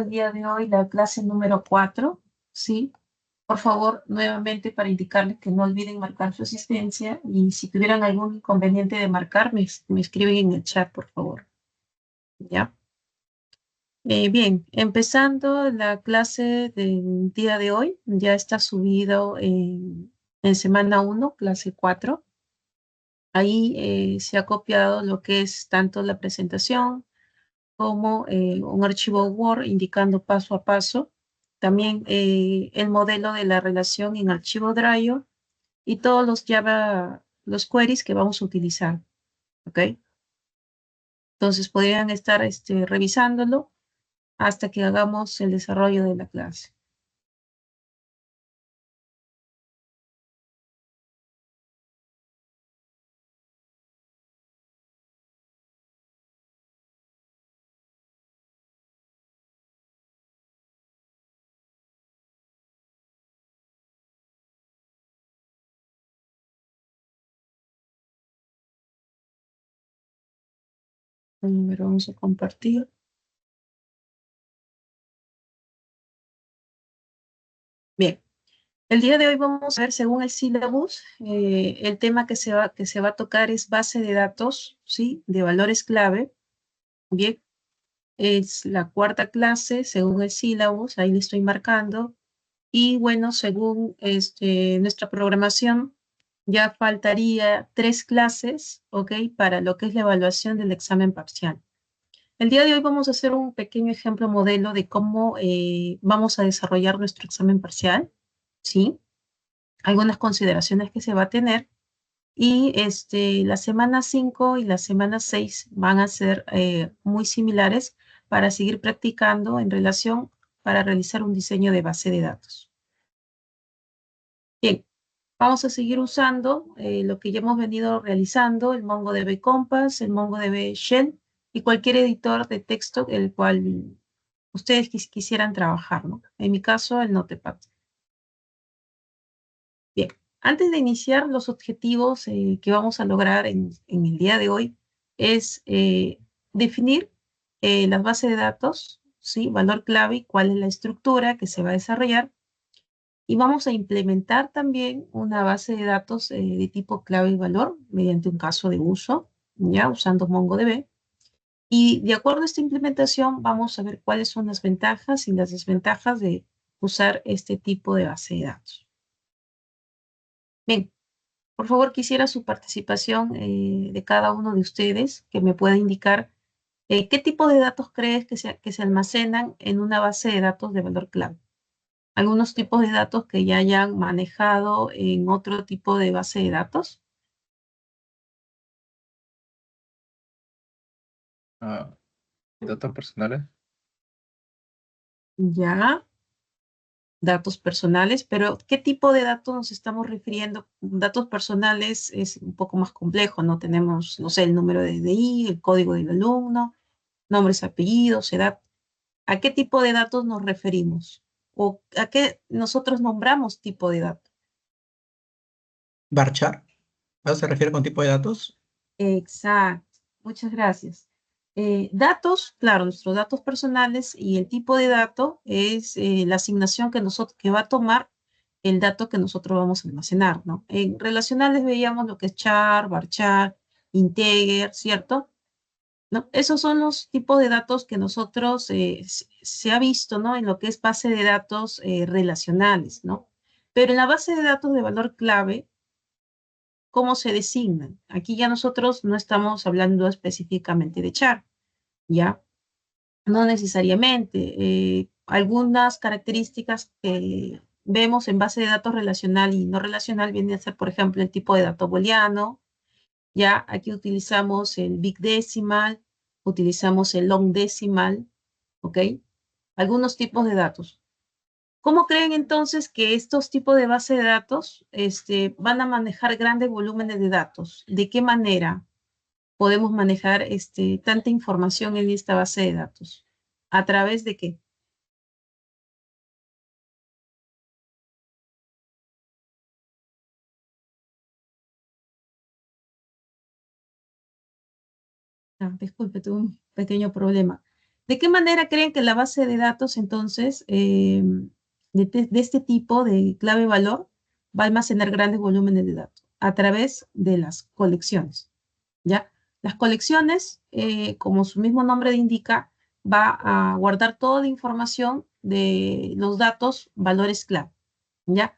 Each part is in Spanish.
el día de hoy la clase número 4, ¿sí? Por favor, nuevamente para indicarles que no olviden marcar su asistencia y si tuvieran algún inconveniente de marcar, me escriben en el chat, por favor. ¿Ya? Bien, empezando la clase del día de hoy, ya está subido en semana 1, clase 4. Ahí se ha copiado lo que es tanto la presentación como un archivo Word indicando paso a paso. También el modelo de la relación en archivo Drive y todos los Java, los queries que vamos a utilizar. ¿Ok? Entonces podrían estar revisándolo hasta que hagamos el desarrollo de la clase. El número vamos a compartir. Bien. El día de hoy vamos a ver, según el syllabus, el tema que se va a tocar es base de datos, ¿sí? De valores clave. Bien, es la cuarta clase, según el syllabus, ahí le estoy marcando. Y bueno, según nuestra programación, ya faltaría 3 clases, ¿ok? Para lo que es la evaluación del examen parcial. El día de hoy vamos a hacer un pequeño ejemplo modelo de cómo vamos a desarrollar nuestro examen parcial, ¿sí? Algunas consideraciones que se va a tener y la semana 5 y la semana 6 van a ser muy similares para seguir practicando en relación para realizar un diseño de base de datos. Bien, vamos a seguir usando lo que ya hemos venido realizando, el MongoDB Compass, el MongoDB Shell y cualquier editor de texto el cual ustedes quisieran trabajar, ¿no? En mi caso, el Notepad. Bien, antes de iniciar los objetivos que vamos a lograr en el día de hoy, es definir las bases de datos, ¿sí? Valor clave y cuál es la estructura que se va a desarrollar. Y vamos a implementar también una base de datos de tipo clave y valor mediante un caso de uso, ya usando MongoDB. Y de acuerdo a esta implementación, vamos a ver cuáles son las ventajas y las desventajas de usar este tipo de base de datos. Bien, por favor, quisiera su participación de cada uno de ustedes, que me pueda indicar qué tipo de datos crees que se almacenan en una base de datos de valor clave. Algunos tipos de datos que ya hayan manejado en otro tipo de base de datos. Ah, datos personales. Ya, datos personales, pero ¿qué tipo de datos nos estamos refiriendo? Datos personales es un poco más complejo, ¿no? Tenemos, no sé, el número de DNI, el código del alumno, nombres, apellidos, edad. ¿A qué tipo de datos nos referimos? ¿O a qué nosotros nombramos tipo de dato? Varchar. ¿A eso se refiere con tipo de datos? Exacto, muchas gracias. Datos, claro, nuestros datos personales y el tipo de dato es la asignación que va a tomar el dato que nosotros vamos a almacenar, ¿no? En relacionales veíamos lo que es char, varchar, integer, ¿cierto? ¿No? Esos son los tipos de datos que nosotros se ha visto, ¿no? En lo que es base de datos relacionales, ¿no? Pero en la base de datos de valor clave, ¿cómo se designan? Aquí ya nosotros no estamos hablando específicamente de char, ¿ya? No necesariamente. Algunas características que vemos en base de datos relacional y no relacional viene a ser, por ejemplo, el tipo de dato booleano. Ya aquí utilizamos el big decimal, utilizamos el long decimal, ¿ok? Algunos tipos de datos. ¿Cómo creen entonces que estos tipos de base de datos van a manejar grandes volúmenes de datos? ¿De qué manera podemos manejar tanta información en esta base de datos? ¿A través de qué? Ah, disculpe, tuve un pequeño problema. ¿De qué manera creen que la base de datos, entonces, de este tipo de clave valor, va a almacenar grandes volúmenes de datos? A través de las colecciones, ¿ya? Las colecciones, como su mismo nombre indica, va a guardar toda la información de los datos, valores clave, ¿ya?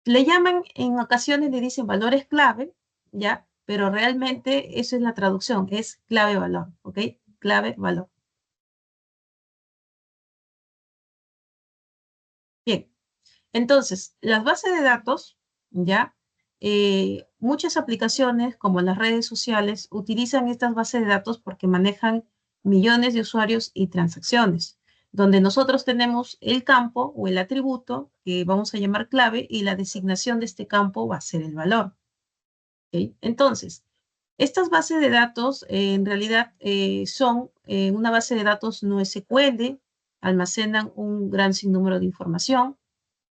Le llaman, en ocasiones le dicen valores clave, ¿ya? Pero realmente eso es la traducción, es clave valor, ¿ok? Clave valor. Bien, entonces, las bases de datos, ¿ya? Muchas aplicaciones, como las redes sociales, utilizan estas bases de datos porque manejan millones de usuarios y transacciones, donde nosotros tenemos el campo o el atributo que vamos a llamar clave y la designación de este campo va a ser el valor. ¿Ok? Entonces, estas bases de datos en realidad son una base de datos no SQL, almacenan un gran sinnúmero de información,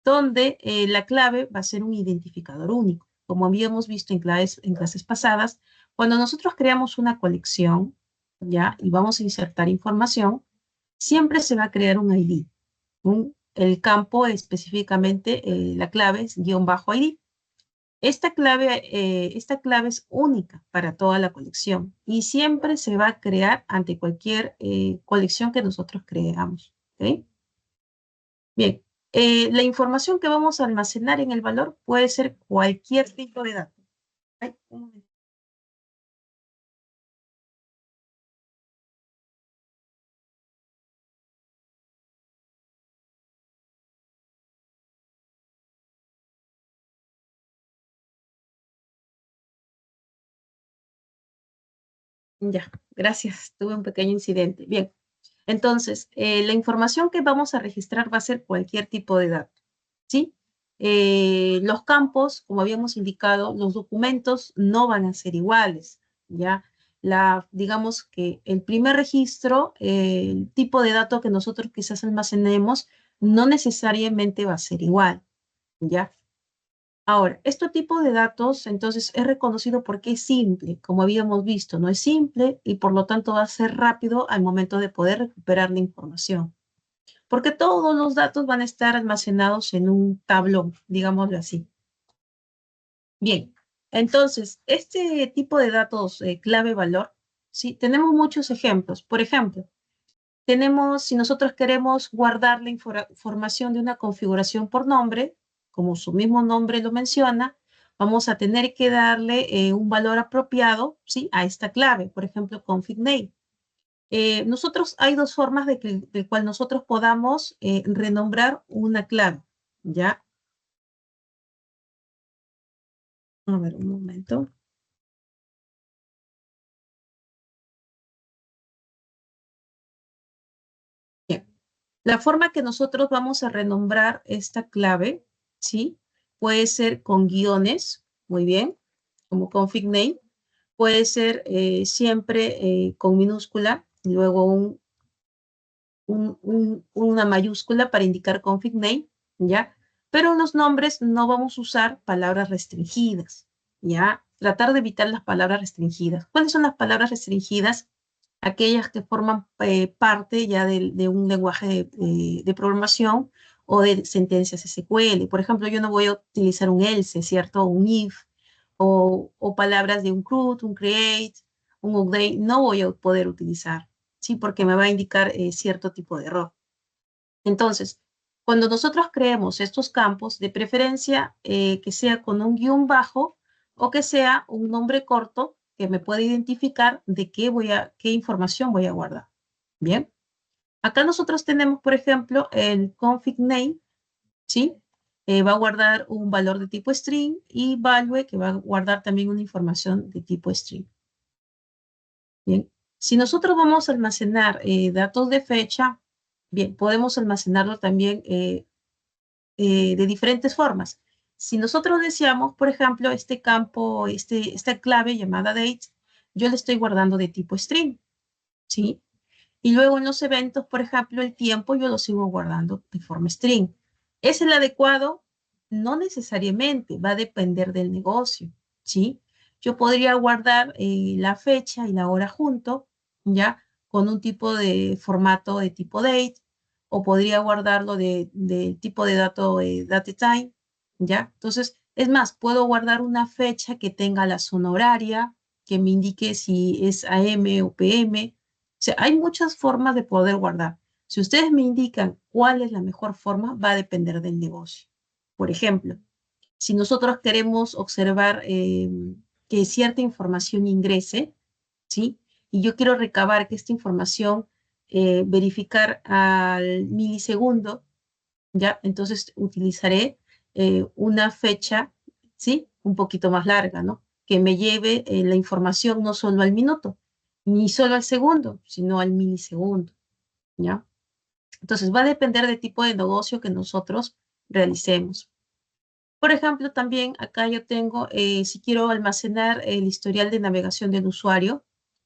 donde la clave va a ser un identificador único. Como habíamos visto en clases pasadas, cuando nosotros creamos una colección, ¿ya? Y vamos a insertar información, siempre se va a crear un ID. El campo específicamente, la clave es _ID. Esta clave es única para toda la colección y siempre se va a crear ante cualquier colección que nosotros creamos. ¿Ok? Bien, la información que vamos a almacenar en el valor puede ser cualquier tipo de dato. Ay, un momento. Ya, gracias. Tuve un pequeño incidente. Bien, entonces, la información que vamos a registrar va a ser cualquier tipo de dato, ¿sí? Los campos, como habíamos indicado, los documentos no van a ser iguales, ¿ya? Digamos que el primer registro, el tipo de dato que nosotros quizás almacenemos, no necesariamente va a ser igual, ¿ya? Ahora, este tipo de datos, entonces, es reconocido porque es simple, como habíamos visto, no es simple y por lo tanto va a ser rápido al momento de poder recuperar la información. Porque todos los datos van a estar almacenados en un tablón, digámoslo así. Bien, entonces, este tipo de datos clave valor, sí, tenemos muchos ejemplos. Por ejemplo, si nosotros queremos guardar la información de una configuración por nombre, como su mismo nombre lo menciona, vamos a tener que darle un valor apropiado, ¿sí? A esta clave, por ejemplo, config name. Nosotros hay dos formas de cual nosotros podamos renombrar una clave, ¿ya? A ver, un momento. Bien. La forma que nosotros vamos a renombrar esta clave, ¿sí? Puede ser con guiones, muy bien, como config name. Puede ser siempre con minúscula, y luego una mayúscula para indicar config name, ¿ya? Pero en los nombres no vamos a usar palabras restringidas, ¿ya? Tratar de evitar las palabras restringidas. ¿Cuáles son las palabras restringidas? Aquellas que forman parte ya de un lenguaje de programación o de sentencias SQL. Por ejemplo, yo no voy a utilizar un else, ¿cierto? Un if, o palabras de un CRUD, un create, un update, no voy a poder utilizar, ¿sí? Porque me va a indicar cierto tipo de error. Entonces, cuando nosotros creemos estos campos, de preferencia que sea con un guión bajo o que sea un nombre corto que me pueda identificar de qué información voy a guardar. Bien, acá nosotros tenemos, por ejemplo, el config name, ¿sí? Va a guardar un valor de tipo string y value que va a guardar también una información de tipo string. Bien, si nosotros vamos a almacenar datos de fecha, bien, podemos almacenarlo también de diferentes formas. Si nosotros deseamos, por ejemplo, este campo, esta clave llamada date, yo le estoy guardando de tipo string, ¿sí? Y luego en los eventos, por ejemplo, el tiempo yo lo sigo guardando de forma string. ¿Es el adecuado? No necesariamente, va a depender del negocio, ¿sí? Yo podría guardar la fecha y la hora junto, ¿ya? con un tipo de formato de tipo date, o podría guardarlo de tipo de dato date time, ¿ya? Entonces, es más, puedo guardar una fecha que tenga la zona horaria, que me indique si es AM o PM. O sea, hay muchas formas de poder guardar. Si ustedes me indican cuál es la mejor forma, va a depender del negocio. Por ejemplo, si nosotros queremos observar que cierta información ingrese, ¿sí? Y yo quiero recabar que esta información, verificar al milisegundo, ¿ya? Entonces utilizaré una fecha, ¿sí? Un poquito más larga, ¿no? Que me lleve la información no solo al minuto, ni solo al segundo, sino al milisegundo, ¿ya? Entonces va a depender del tipo de negocio que nosotros realicemos. Por ejemplo, también acá yo tengo, si quiero almacenar el historial de navegación del usuario,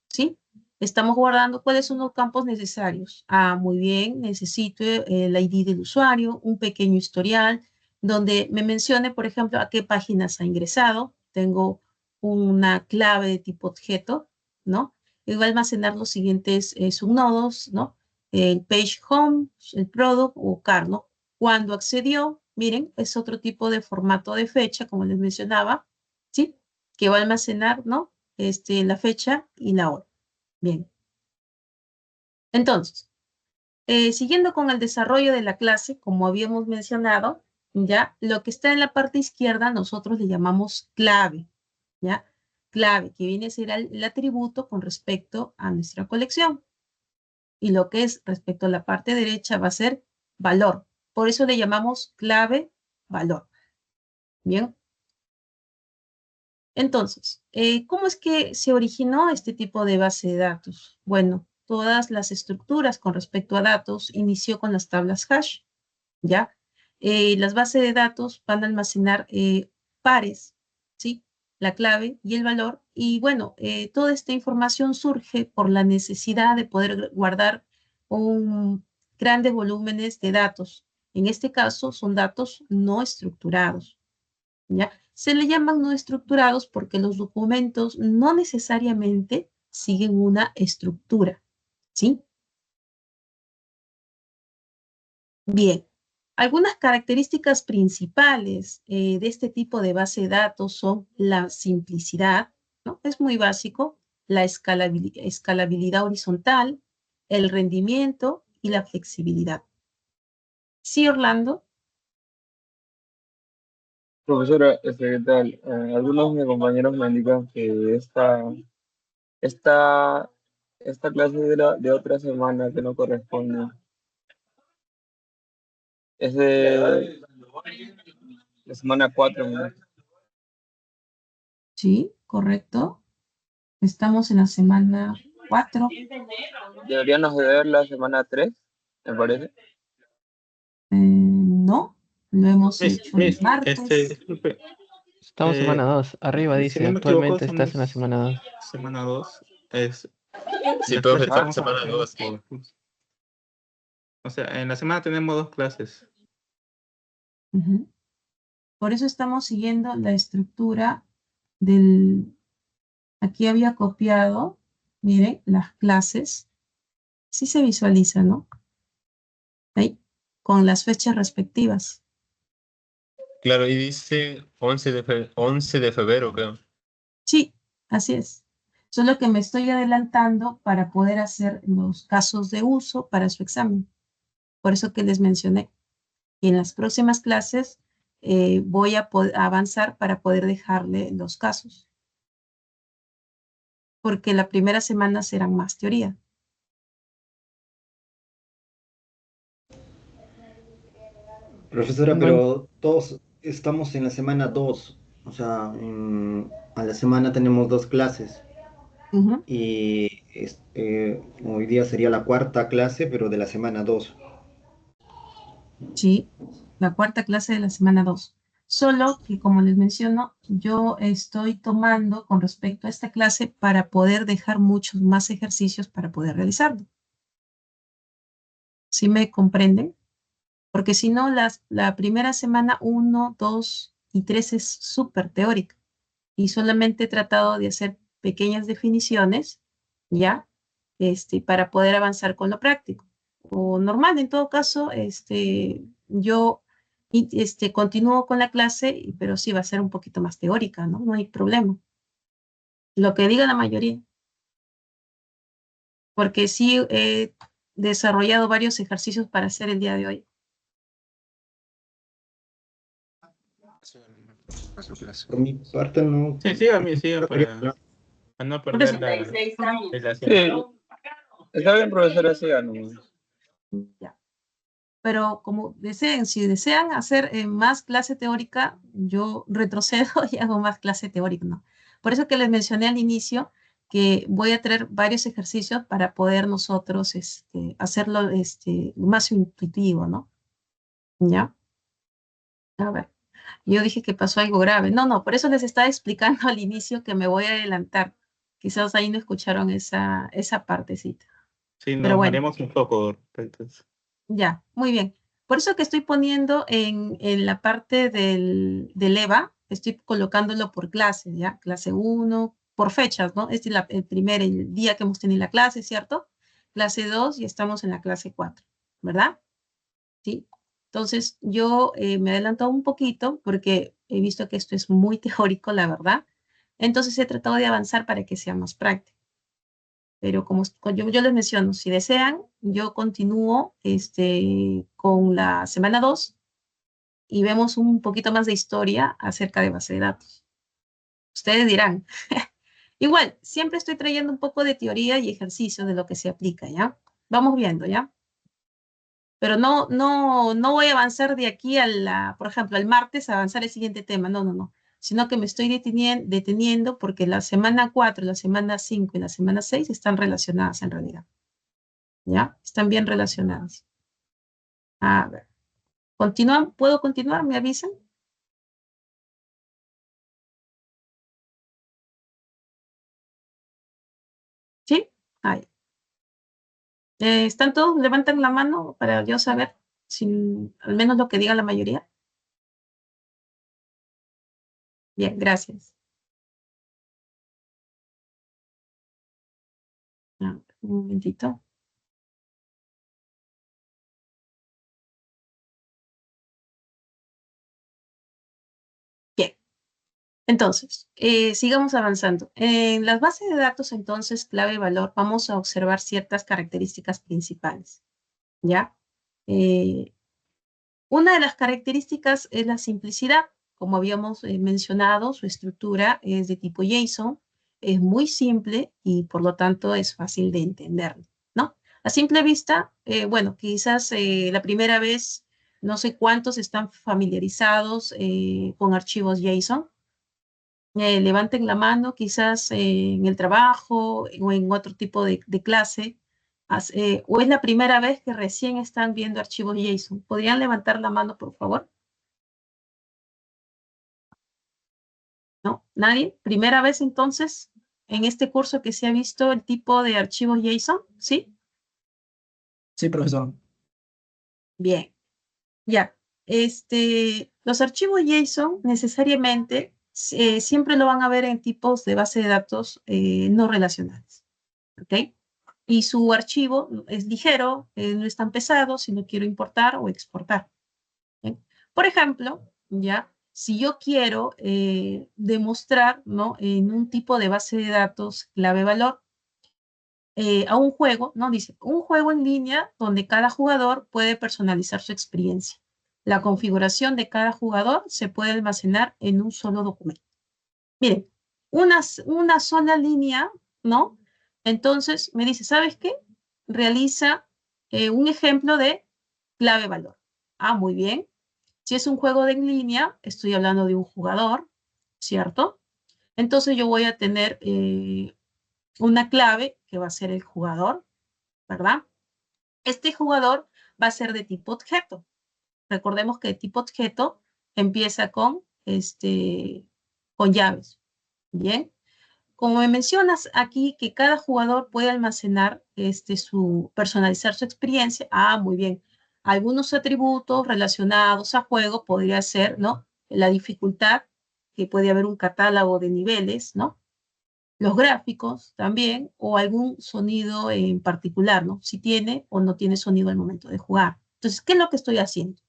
¿sí? Estamos guardando cuáles son los campos necesarios. Ah, muy bien, necesito el ID del usuario, un pequeño historial, donde me mencione, por ejemplo, a qué páginas ha ingresado. Tengo una clave de tipo objeto, ¿no? Y voy a almacenar los siguientes subnodos, ¿no? El page home, el product o car, ¿no? Cuando accedió, miren, es otro tipo de formato de fecha, como les mencionaba, ¿sí? Que va a almacenar, ¿no? La fecha y la hora. Bien. Entonces, siguiendo con el desarrollo de la clase, como habíamos mencionado, ya, lo que está en la parte izquierda nosotros le llamamos clave, ¿ya? Clave, que viene a ser el atributo con respecto a nuestra colección. Y lo que es respecto a la parte derecha va a ser valor. Por eso le llamamos clave valor. Bien. Entonces, ¿cómo es que se originó este tipo de base de datos? Bueno, todas las estructuras con respecto a datos inició con las tablas hash, ¿ya? Las bases de datos van a almacenar pares, ¿sí? La clave y el valor. Y bueno, toda esta información surge por la necesidad de poder guardar grandes volúmenes de datos. En este caso, son datos no estructurados, ¿ya? Se le llaman no estructurados porque los documentos no necesariamente siguen una estructura, ¿sí? Bien, algunas características principales de este tipo de base de datos son la simplicidad, ¿no? Es muy básico, la escalabilidad horizontal, el rendimiento y la flexibilidad. Sí, Orlando. Profesora, ¿qué tal? Algunos de mis compañeros me indican que esta, esta clase de otra semana que no corresponde es de la semana 4, ¿no? Sí, correcto. Estamos en la semana 4. Deberíamos de ver la semana 3, me parece. No, lo hemos hecho el martes. Disculpe, Estamos semana 2. Arriba si dice, no me equivoco, actualmente estás en la estamos semana 2. semana 2. Es, Sí, las profe, clases está estamos semana avanzando 2. o sea, en la semana tenemos 2 clases. Ujú. Por eso estamos siguiendo la estructura del... Aquí había copiado, miren, las clases. Sí se visualiza, ¿no? Ahí, con las fechas respectivas. Claro, y dice 11 de febrero, creo. Sí, así es. Solo que me estoy adelantando para poder hacer los casos de uso para su examen. Por eso que les mencioné. Y en las próximas clases voy a avanzar para poder dejarle los casos, porque la primera semana serán más teoría. Profesora, Bueno, pero todos estamos en la semana 2, o sea, a la semana tenemos 2 clases ujú, y hoy día sería la cuarta clase, pero de la semana 2. sí, la cuarta clase de la semana 2. Solo que, como les menciono, yo estoy tomando con respecto a esta clase para poder dejar muchos más ejercicios para poder realizarlo. ¿Sí me comprenden? Porque si no, la primera semana 1, 2 y 3 es súper teórica y solamente he tratado de hacer pequeñas definiciones, ¿ya? para poder avanzar con lo práctico. O normal, en todo caso, yo continúo con la clase, pero sí va a ser un poquito más teórica, ¿no? No hay problema. Lo que diga la mayoría. Porque sí he desarrollado varios ejercicios para hacer el día de hoy. Por mi parte no. Sí, siga para no Por eso, perder la relación. Sí, está bien, profesora, siga nomás. ya. Pero como deseen, si desean hacer más clase teórica, yo retrocedo y hago más clase teórica, ¿no? Por eso que les mencioné al inicio que voy a traer varios ejercicios para poder nosotros hacerlo más intuitivo, ¿no? ¿Ya? A ver, yo dije que pasó algo grave. No, no, por eso les estaba explicando al inicio que me voy a adelantar. Quizás ahí no escucharon esa partecita. Sí, Pero nos bueno. mareamos un poco respecto a eso. Ya, muy bien. Por eso que estoy poniendo en la parte del EVA, estoy colocándolo por clase, ¿ya? Clase 1, por fechas, ¿no? Este es el día que hemos tenido la clase, ¿cierto? Clase 2 y estamos en la clase 4, ¿verdad? ¿Sí? Entonces, yo me he adelantado un poquito porque he visto que esto es muy teórico, la verdad. Entonces, he tratado de avanzar para que sea más práctico. Pero como yo les menciono, si desean, yo continúo con la semana 2 y vemos un poquito más de historia acerca de base de datos. Ustedes dirán, igual, siempre estoy trayendo un poco de teoría y ejercicio de lo que se aplica, ¿ya? Vamos viendo, ¿ya? Pero no voy a avanzar de aquí por ejemplo, al martes a avanzar el siguiente tema, no, sino que me estoy deteniendo porque la semana 4, la semana 5 y la semana 6 están relacionadas en realidad. ¿Ya? Están bien relacionadas. A ver. ¿Continúan? ¿Puedo continuar? ¿Me avisan? ¿Sí? Ahí. ¿Están todos? Levantan la mano para yo saber al menos lo que diga la mayoría. Bien, gracias. Un momentito. Bien. Entonces, sigamos avanzando. En las bases de datos, entonces, clave y valor, vamos a observar ciertas características principales. ¿Ya? Una de las características es la simplicidad. Como habíamos mencionado, su estructura es de tipo JSON, es muy simple y por lo tanto es fácil de entender, ¿no? A simple vista, bueno, quizás la primera vez, no sé cuántos están familiarizados con archivos JSON. Levanten la mano, quizás en el trabajo o en otro tipo de clase, o es la primera vez que recién están viendo archivos JSON. ¿Podrían levantar la mano, por favor? ¿No? ¿Nadie? ¿Primera vez entonces en este curso que se ha visto el tipo de archivos JSON? ¿Sí? Sí, profesor. Bien. Ya. Los archivos JSON necesariamente siempre lo van a ver en tipos de base de datos no relacionales. ¿Ok? Y su archivo es ligero, no es tan pesado si no quiero importar o exportar. ¿Bien? Por ejemplo, ya, si yo quiero demostrar, ¿no? En un tipo de base de datos clave-valor a un juego, ¿no? Dice, un juego en línea donde cada jugador puede personalizar su experiencia. La configuración de cada jugador se puede almacenar en un solo documento. Miren, una sola línea, ¿no? Entonces me dice, ¿sabes qué? Realiza un ejemplo de clave valor. Ah, muy bien. Si es un juego de en línea, estoy hablando de un jugador, ¿cierto? Entonces yo voy a tener una clave que va a ser el jugador, ¿verdad? Este jugador va a ser de tipo objeto. Recordemos que el tipo objeto empieza con llaves. Bien. Como me mencionas aquí que cada jugador puede almacenar personalizar su experiencia, muy bien. Algunos atributos relacionados a juego podría ser, ¿no? La dificultad, que puede haber un catálogo de niveles, ¿no? Los gráficos también, o algún sonido en particular, ¿no? Si tiene o no tiene sonido al momento de jugar. Entonces, ¿qué es lo que estoy haciendo?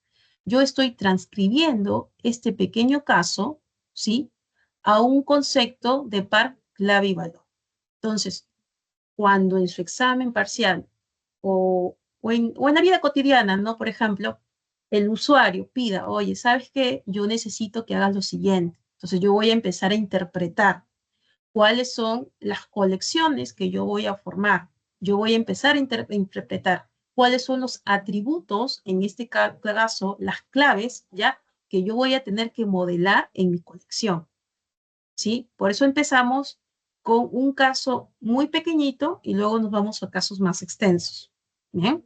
Yo estoy transcribiendo este pequeño caso, ¿sí? A un concepto de par, clave y valor. Entonces, cuando en su examen parcial o en la vida cotidiana, ¿no? Por ejemplo, el usuario pida, oye, ¿sabes qué? Yo necesito que hagas lo siguiente. Entonces, yo voy a empezar a interpretar cuáles son las colecciones que yo voy a formar. Yo voy a empezar a interpretar cuáles son los atributos, en este caso, las claves, ¿ya? Que yo voy a tener que modelar en mi colección, ¿sí? Por eso empezamos con un caso muy pequeñito y luego nos vamos a casos más extensos, ¿bien?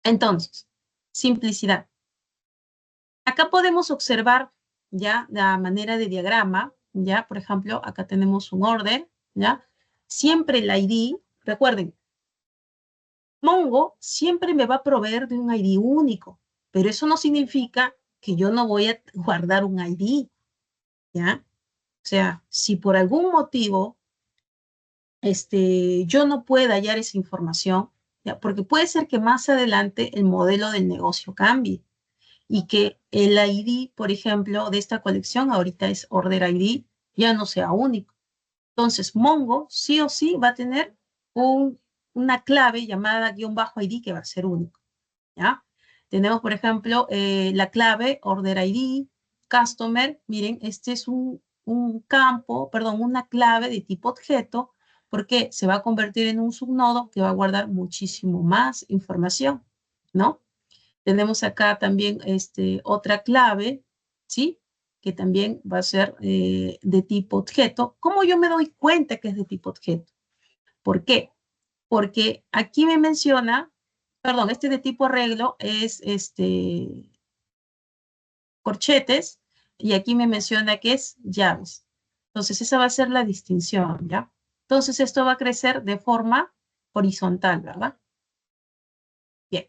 Entonces, simplicidad. Acá podemos observar ya la manera de diagrama, ya, por ejemplo, acá tenemos un order, ya. Siempre el ID, recuerden, Mongo siempre me va a proveer de un ID único, pero eso no significa que yo no voy a guardar un ID, ¿ya? O sea, si por algún motivo yo no pueda hallar esa información, ¿ya? Porque puede ser que más adelante el modelo del negocio cambie y que el ID, por ejemplo, de esta colección, ahorita es Order ID, ya no sea único. Entonces, Mongo sí o sí va a tener una clave llamada _ID que va a ser único, ¿ya? Tenemos, por ejemplo, la clave Order ID, Customer. Miren, este es un campo, perdón, una clave de tipo objeto, porque se va a convertir en un subnodo que va a guardar muchísimo más información, ¿no? Tenemos acá también otra clave, ¿sí? Que también va a ser de tipo objeto. ¿Cómo yo me doy cuenta que es de tipo objeto? ¿Por qué? Porque aquí me menciona, perdón, este de tipo arreglo es corchetes y aquí me menciona que es llaves. Entonces esa va a ser la distinción, ¿ya? Entonces esto va a crecer de forma horizontal, ¿verdad? Bien,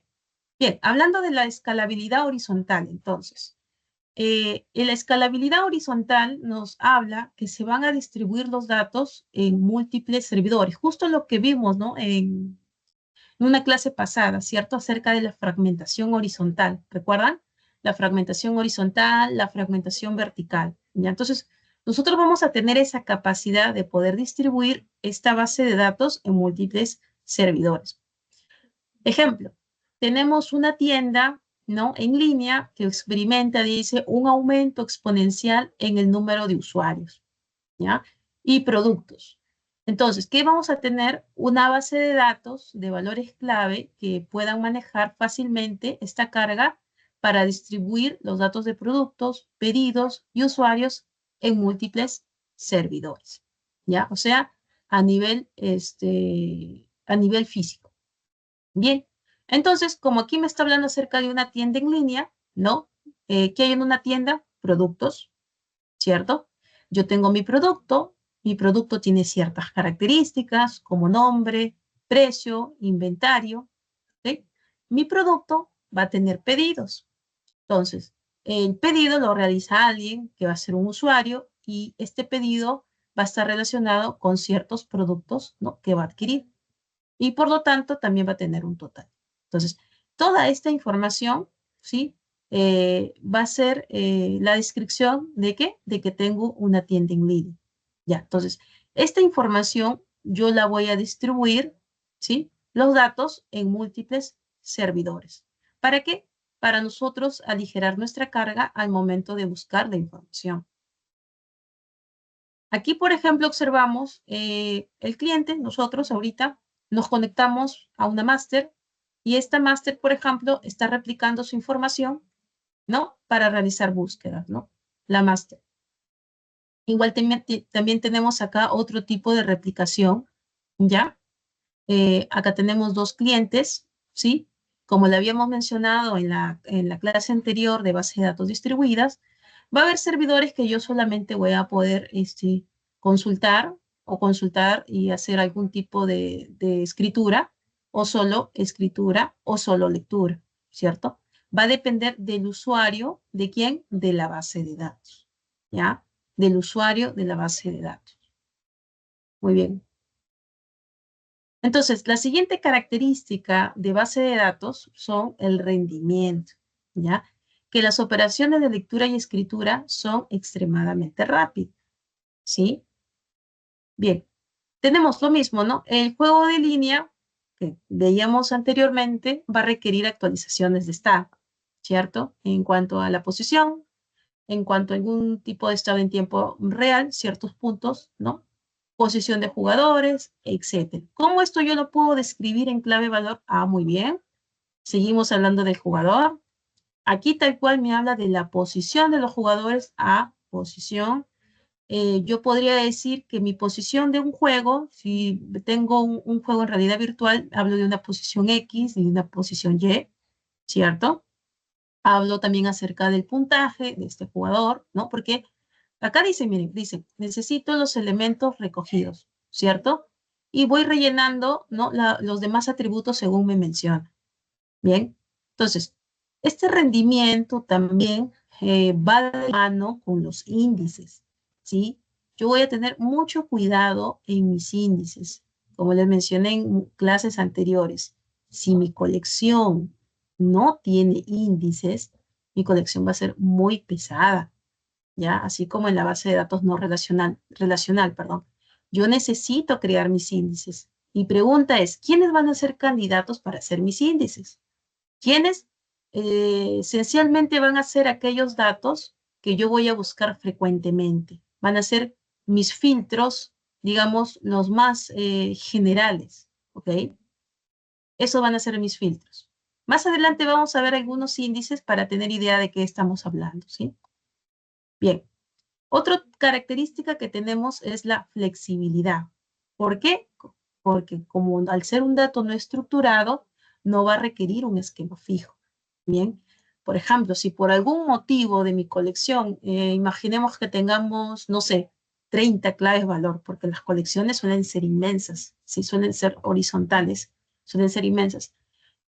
bien, hablando de la escalabilidad horizontal, entonces, en la escalabilidad horizontal nos habla que se van a distribuir los datos en múltiples servidores, justo lo que vimos, ¿no? En una clase pasada, ¿cierto? Acerca de la fragmentación horizontal. ¿Recuerdan? La fragmentación horizontal, la fragmentación vertical. ¿Ya? Entonces, nosotros vamos a tener esa capacidad de poder distribuir esta base de datos en múltiples servidores. Ejemplo, tenemos una tienda, ¿no? En línea que experimenta, dice, un aumento exponencial en el número de usuarios, ¿ya? Y productos. Entonces, ¿qué vamos a tener? Una base de datos de valores clave que puedan manejar fácilmente esta carga para distribuir los datos de productos, pedidos y usuarios en múltiples servidores, ¿ya? O sea, a nivel físico. Bien, entonces, como aquí me está hablando acerca de una tienda en línea, ¿no? ¿Qué hay en una tienda? Productos, ¿cierto? Yo tengo mi producto tiene ciertas características como nombre, precio, inventario, ¿ok? Mi producto va a tener pedidos. Entonces, el pedido lo realiza alguien que va a ser un usuario y este pedido va a estar relacionado con ciertos productos, ¿no? Que va a adquirir y por lo tanto también va a tener un total. Entonces, toda esta información, ¿sí? Va a ser la descripción de qué? De que tengo una tienda en línea. Ya, entonces, esta información yo la voy a distribuir, ¿sí? Los datos en múltiples servidores. ¿Para qué? Para nosotros aligerar nuestra carga al momento de buscar la información. Aquí, por ejemplo, observamos el cliente, nosotros ahorita nos conectamos a una máster y esta máster, por ejemplo, está replicando su información, ¿no? Para realizar búsquedas, ¿no? La máster. Igual también tenemos acá otro tipo de replicación, ¿ya? Acá tenemos dos clientes, ¿sí? Como le habíamos mencionado en la clase anterior de base de datos distribuidas, va a haber servidores que yo solamente voy a poder consultar y hacer algún tipo de escritura, o solo lectura, ¿cierto? Va a depender del usuario, ¿de quién? De la base de datos, ¿ya? Del usuario de la base de datos. Muy bien. Entonces, la siguiente característica de base de datos son el rendimiento, ¿ya? Que las operaciones de lectura y escritura son extremadamente rápidas, ¿sí? Bien, tenemos lo mismo, ¿no? El juego de línea que veíamos anteriormente va a requerir actualizaciones de estado, ¿cierto? En cuanto a la posición, en cuanto a algún tipo de estado en tiempo real, ciertos puntos, ¿no? Posición de jugadores, etc. ¿Cómo esto yo lo puedo describir en clave valor? Ah, muy bien. Seguimos hablando del jugador. Aquí tal cual me habla de la posición de los jugadores a posición. Yo podría decir que mi posición de un juego, si tengo un juego en realidad virtual, hablo de una posición X y de una posición Y, ¿cierto? Hablo también acerca del puntaje de este jugador, ¿no? Porque acá dice, miren, dice, necesito los elementos recogidos, ¿cierto? Y voy rellenando, ¿no? Los demás atributos según me menciona. Bien, entonces, este rendimiento también va de la mano con los índices, ¿sí? Yo voy a tener mucho cuidado en mis índices, como les mencioné en clases anteriores. Si mi colección no tiene índices, mi colección va a ser muy pesada, ¿ya? Así como en la base de datos no relacional, perdón. Yo necesito crear mis índices. Mi pregunta es, ¿quiénes van a ser candidatos para hacer mis índices? ¿Quiénes esencialmente van a ser aquellos datos que yo voy a buscar frecuentemente? Van a ser mis filtros, digamos, los más generales, ¿ok? Esos van a ser mis filtros. Más adelante vamos a ver algunos índices para tener idea de qué estamos hablando, ¿sí? Bien. Otra característica que tenemos es la flexibilidad. ¿Por qué? Porque como al ser un dato no estructurado, no va a requerir un esquema fijo. Bien, por ejemplo, si por algún motivo de mi colección, imaginemos que tengamos, no sé, 30 claves valor, porque las colecciones suelen ser inmensas, sí, suelen ser horizontales, suelen ser inmensas.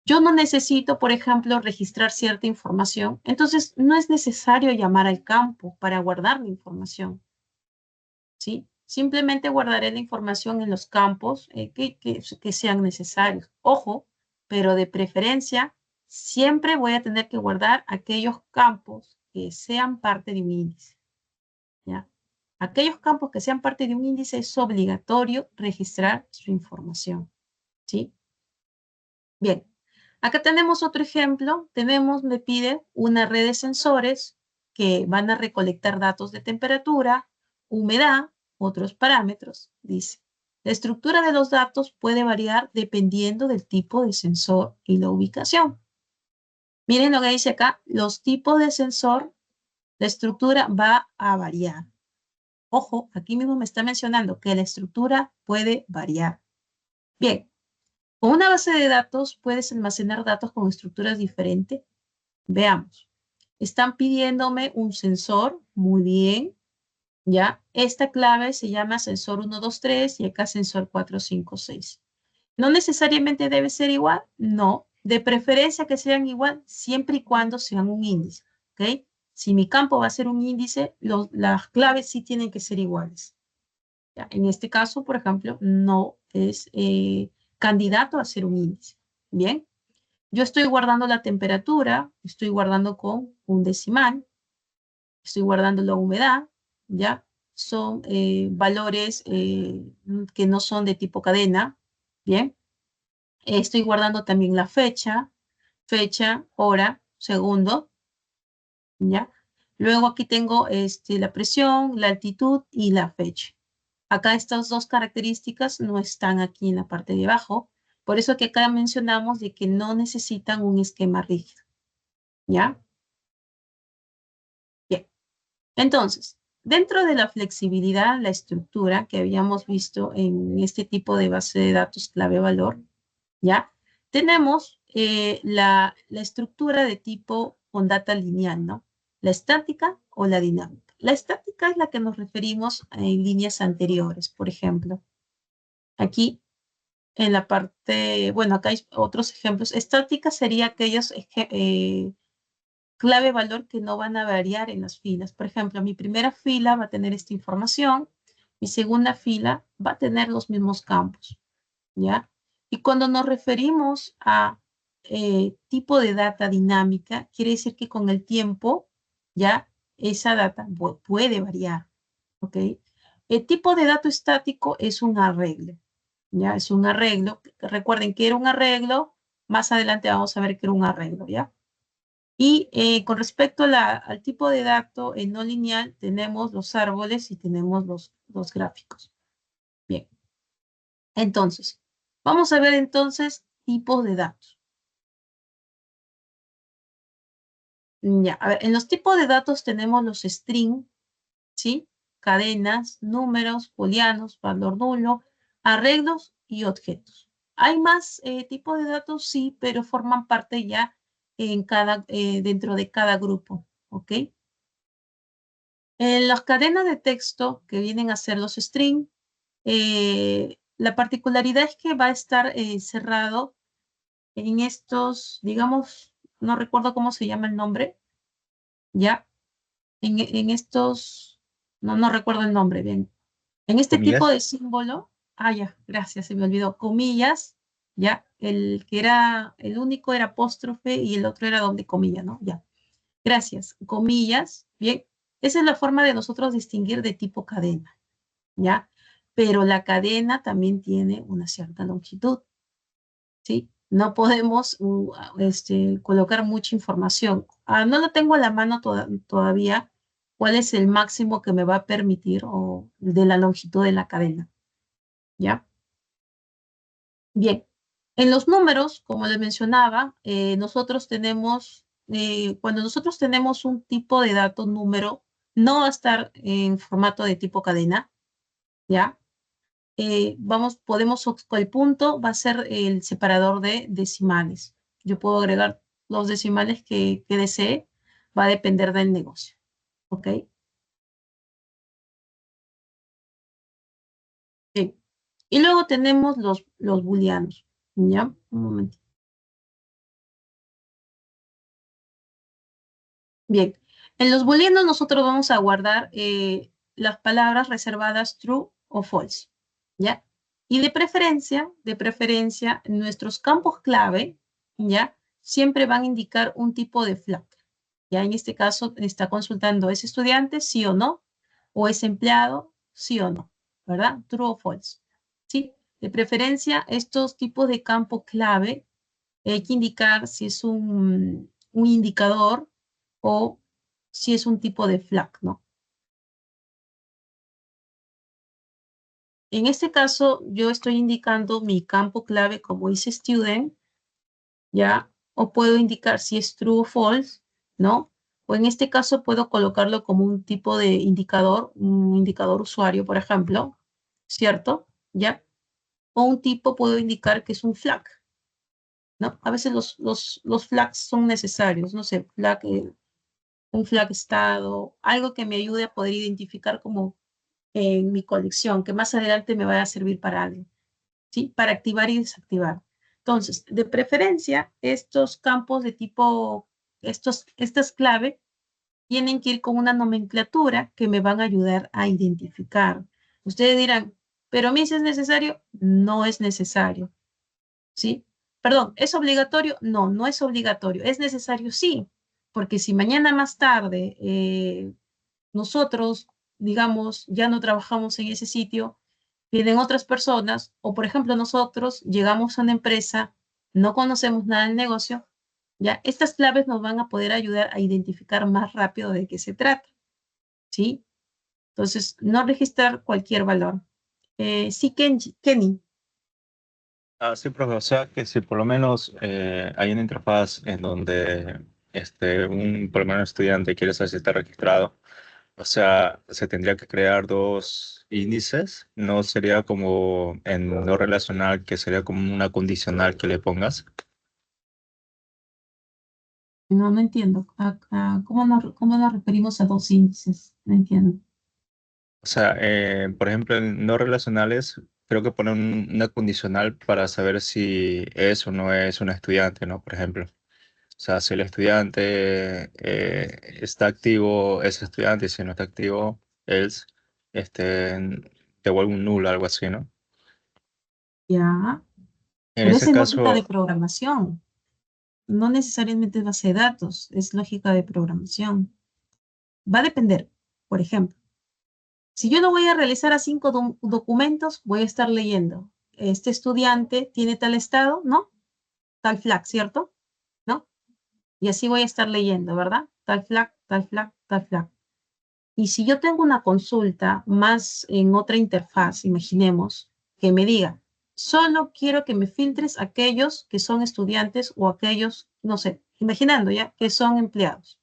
Yo no necesito, por ejemplo, registrar cierta información, entonces no es necesario llamar al campo para guardar la información, ¿sí? Simplemente guardaré la información en los campos que sean necesarios. Ojo, pero de preferencia, siempre voy a tener que guardar aquellos campos que sean parte de un índice, ¿ya? Aquellos campos que sean parte de un índice es obligatorio registrar su información, ¿sí? Bien. Acá tenemos otro ejemplo. Me pide una red de sensores que van a recolectar datos de temperatura, humedad, otros parámetros. Dice, la estructura de los datos puede variar dependiendo del tipo de sensor y la ubicación. Miren lo que dice acá, los tipos de sensor, la estructura va a variar. Ojo, aquí mismo me está mencionando que la estructura puede variar. Bien. Con una base de datos puedes almacenar datos con estructuras diferentes. Veamos. Están pidiéndome un sensor. Muy bien. ¿Ya? Esta clave se llama sensor 123 y acá sensor 456. ¿No necesariamente debe ser igual? No. De preferencia que sean igual siempre y cuando sean un índice. ¿Ok? Si mi campo va a ser un índice, las claves sí tienen que ser iguales. ¿Ya? En este caso, por ejemplo, no es candidato a ser un índice. Bien, yo estoy guardando la temperatura, estoy guardando con un decimal, estoy guardando la humedad, ¿ya? Son valores que no son de tipo cadena, ¿bien? Estoy guardando también la fecha, hora, segundo, ¿ya? Luego aquí tengo la presión, la altitud y la fecha. Acá estas dos características no están aquí en la parte de abajo. Por eso que acá mencionamos de que no necesitan un esquema rígido. ¿Ya? Bien. Entonces, dentro de la flexibilidad, la estructura que habíamos visto en este tipo de base de datos clave-valor, ¿ya? Tenemos la estructura de tipo con data lineal, ¿no? La estática o la dinámica. La estática es la que nos referimos en líneas anteriores, por ejemplo. Aquí en la parte, bueno, acá hay otros ejemplos. Estática sería aquellos clave valor que no van a variar en las filas. Por ejemplo, mi primera fila va a tener esta información, Mi segunda fila va a tener los mismos campos, ¿ya? Y cuando nos referimos a tipo de data dinámica, quiere decir que con el tiempo, ya, esa data puede variar, ¿ok? El tipo de dato estático es un arreglo, ¿ya? Es un arreglo. Recuerden que era un arreglo, más adelante vamos a ver que era un arreglo, ¿ya? Y con respecto a al tipo de dato no lineal, tenemos los árboles y tenemos los gráficos. Bien, entonces, vamos a ver entonces tipos de datos. Ya, a ver, en los tipos de datos tenemos los string, ¿sí? Cadenas, números, booleanos, valor nulo, arreglos y objetos. ¿Hay más tipos de datos? Sí, pero forman parte ya dentro de cada grupo, ¿ok? En las cadenas de texto que vienen a ser los string, la particularidad es que va a estar cerrado en estos, digamos, no recuerdo cómo se llama el nombre, ¿ya? En estos, no recuerdo el nombre bien. En este tipo Comillas. de símbolo, ya, gracias, se me olvidó, comillas, ¿ya? El que era, el único era apóstrofe y el otro era doble comilla, ¿no? Ya. Gracias, comillas, bien. Esa es la forma de nosotros distinguir de tipo cadena, ¿ya? Pero la cadena también tiene una cierta longitud, ¿sí? No podemos colocar mucha información. No lo tengo a la mano todavía cuál es el máximo que me va a permitir o de la longitud de la cadena, ¿ya? Bien, en los números, como les mencionaba, cuando nosotros tenemos un tipo de dato número, no va a estar en formato de tipo cadena, ¿ya? El punto va a ser el separador de decimales. Yo puedo agregar los decimales que desee, va a depender del negocio, ¿ok? Bien. Y luego tenemos los booleanos, ¿ya? Un momento. Bien, en los booleanos nosotros vamos a guardar las palabras reservadas true o false, ¿ya? Y de preferencia, nuestros campos clave, ¿ya? Siempre van a indicar un tipo de flag. Ya en este caso está consultando, ¿es estudiante? Sí o no. ¿O es empleado? Sí o no, ¿verdad? True o false. ¿Sí? De preferencia, estos tipos de campo clave hay que indicar si es un indicador o si es un tipo de flag, ¿no? En este caso, yo estoy indicando mi campo clave como is student, ¿ya? O puedo indicar si es true o false, ¿no? O en este caso puedo colocarlo como un tipo de indicador, un indicador usuario, por ejemplo, ¿cierto? ¿Ya? O un tipo puedo indicar que es un flag, ¿no? A veces los flags son necesarios, no sé, un flag estado, algo que me ayude a poder identificar como en mi colección, que más adelante me vaya a servir para algo, ¿sí? Para activar y desactivar. Entonces, de preferencia, estos campos de tipo, estas claves, tienen que ir con una nomenclatura que me van a ayudar a identificar. Ustedes dirán, pero a mí si es necesario, no es necesario, ¿sí? Perdón, ¿es obligatorio? No, no es obligatorio. ¿Es necesario? Sí, porque si mañana más tarde nosotros, digamos, ya no trabajamos en ese sitio, vienen otras personas, o por ejemplo nosotros llegamos a una empresa, no conocemos nada del negocio, ya estas claves nos van a poder ayudar a identificar más rápido de qué se trata, ¿sí? Entonces, no registrar cualquier valor. Sí, Kenny. Sí, profe, o sea que si por lo menos hay una interfaz en donde por lo menos estudiante quiere saber si está registrado, o sea, se tendría que crear dos índices, no sería como en no relacional, que sería como una condicional que le pongas. No entiendo. ¿Cómo nos referimos a dos índices? No entiendo. O sea, por ejemplo, en no relacionales, creo que ponen una condicional para saber si es o no es un estudiante, ¿no? Por ejemplo. O sea, si el estudiante está activo, es estudiante, y si no está activo, es, este, devuelve un nulo, algo así, ¿no? Ya, En pero ese esa es lógica de caso, programación. No necesariamente es base de datos, es lógica de programación. Va a depender. Por ejemplo, si yo lo voy a realizar a 5 documentos, voy a estar leyendo. Este estudiante tiene tal estado, ¿no? Tal flag, ¿cierto? ¿No? Y así voy a estar leyendo, ¿verdad? Tal flag, tal flag, tal flag. Y si yo tengo una consulta más en otra interfaz, imaginemos, que me diga, solo quiero que me filtres aquellos que son estudiantes o aquellos, no sé, imaginando ya, que son empleados.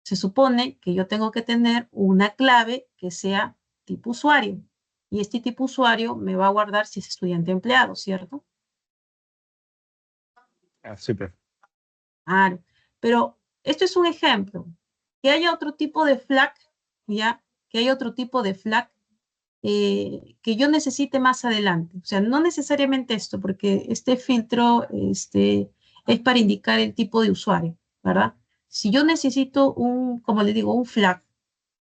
Se supone que yo tengo que tener una clave que sea tipo usuario. Y este tipo usuario me va a guardar si es estudiante o empleado, ¿cierto? sí, profe. Claro. Pero esto es un ejemplo. Que haya otro tipo de flag, ¿ya? Que haya otro tipo de flag que yo necesite más adelante. O sea, no necesariamente esto, porque este filtro es para indicar el tipo de usuario, ¿verdad? Si yo necesito un, como le digo, un flag,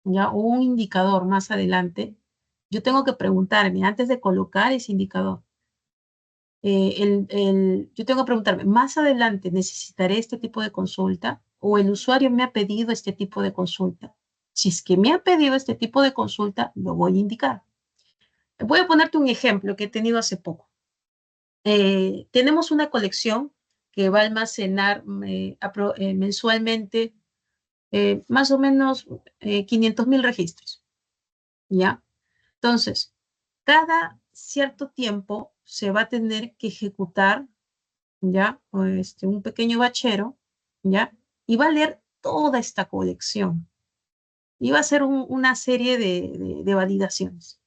¿ya? O un indicador más adelante, yo tengo que preguntarme antes de colocar ese indicador. Yo tengo que preguntarme, más adelante necesitaré este tipo de consulta o el usuario me ha pedido este tipo de consulta. Si es que me ha pedido este tipo de consulta, lo voy a indicar. Voy a ponerte un ejemplo que he tenido hace poco. Tenemos una colección que va a almacenar mensualmente más o menos 500.000 registros, ¿ya? Entonces, cada cierto tiempo se va a tener que ejecutar, ¿ya? Un pequeño bachero, ¿ya? Y va a leer toda esta colección. Y va a hacer una serie de validaciones.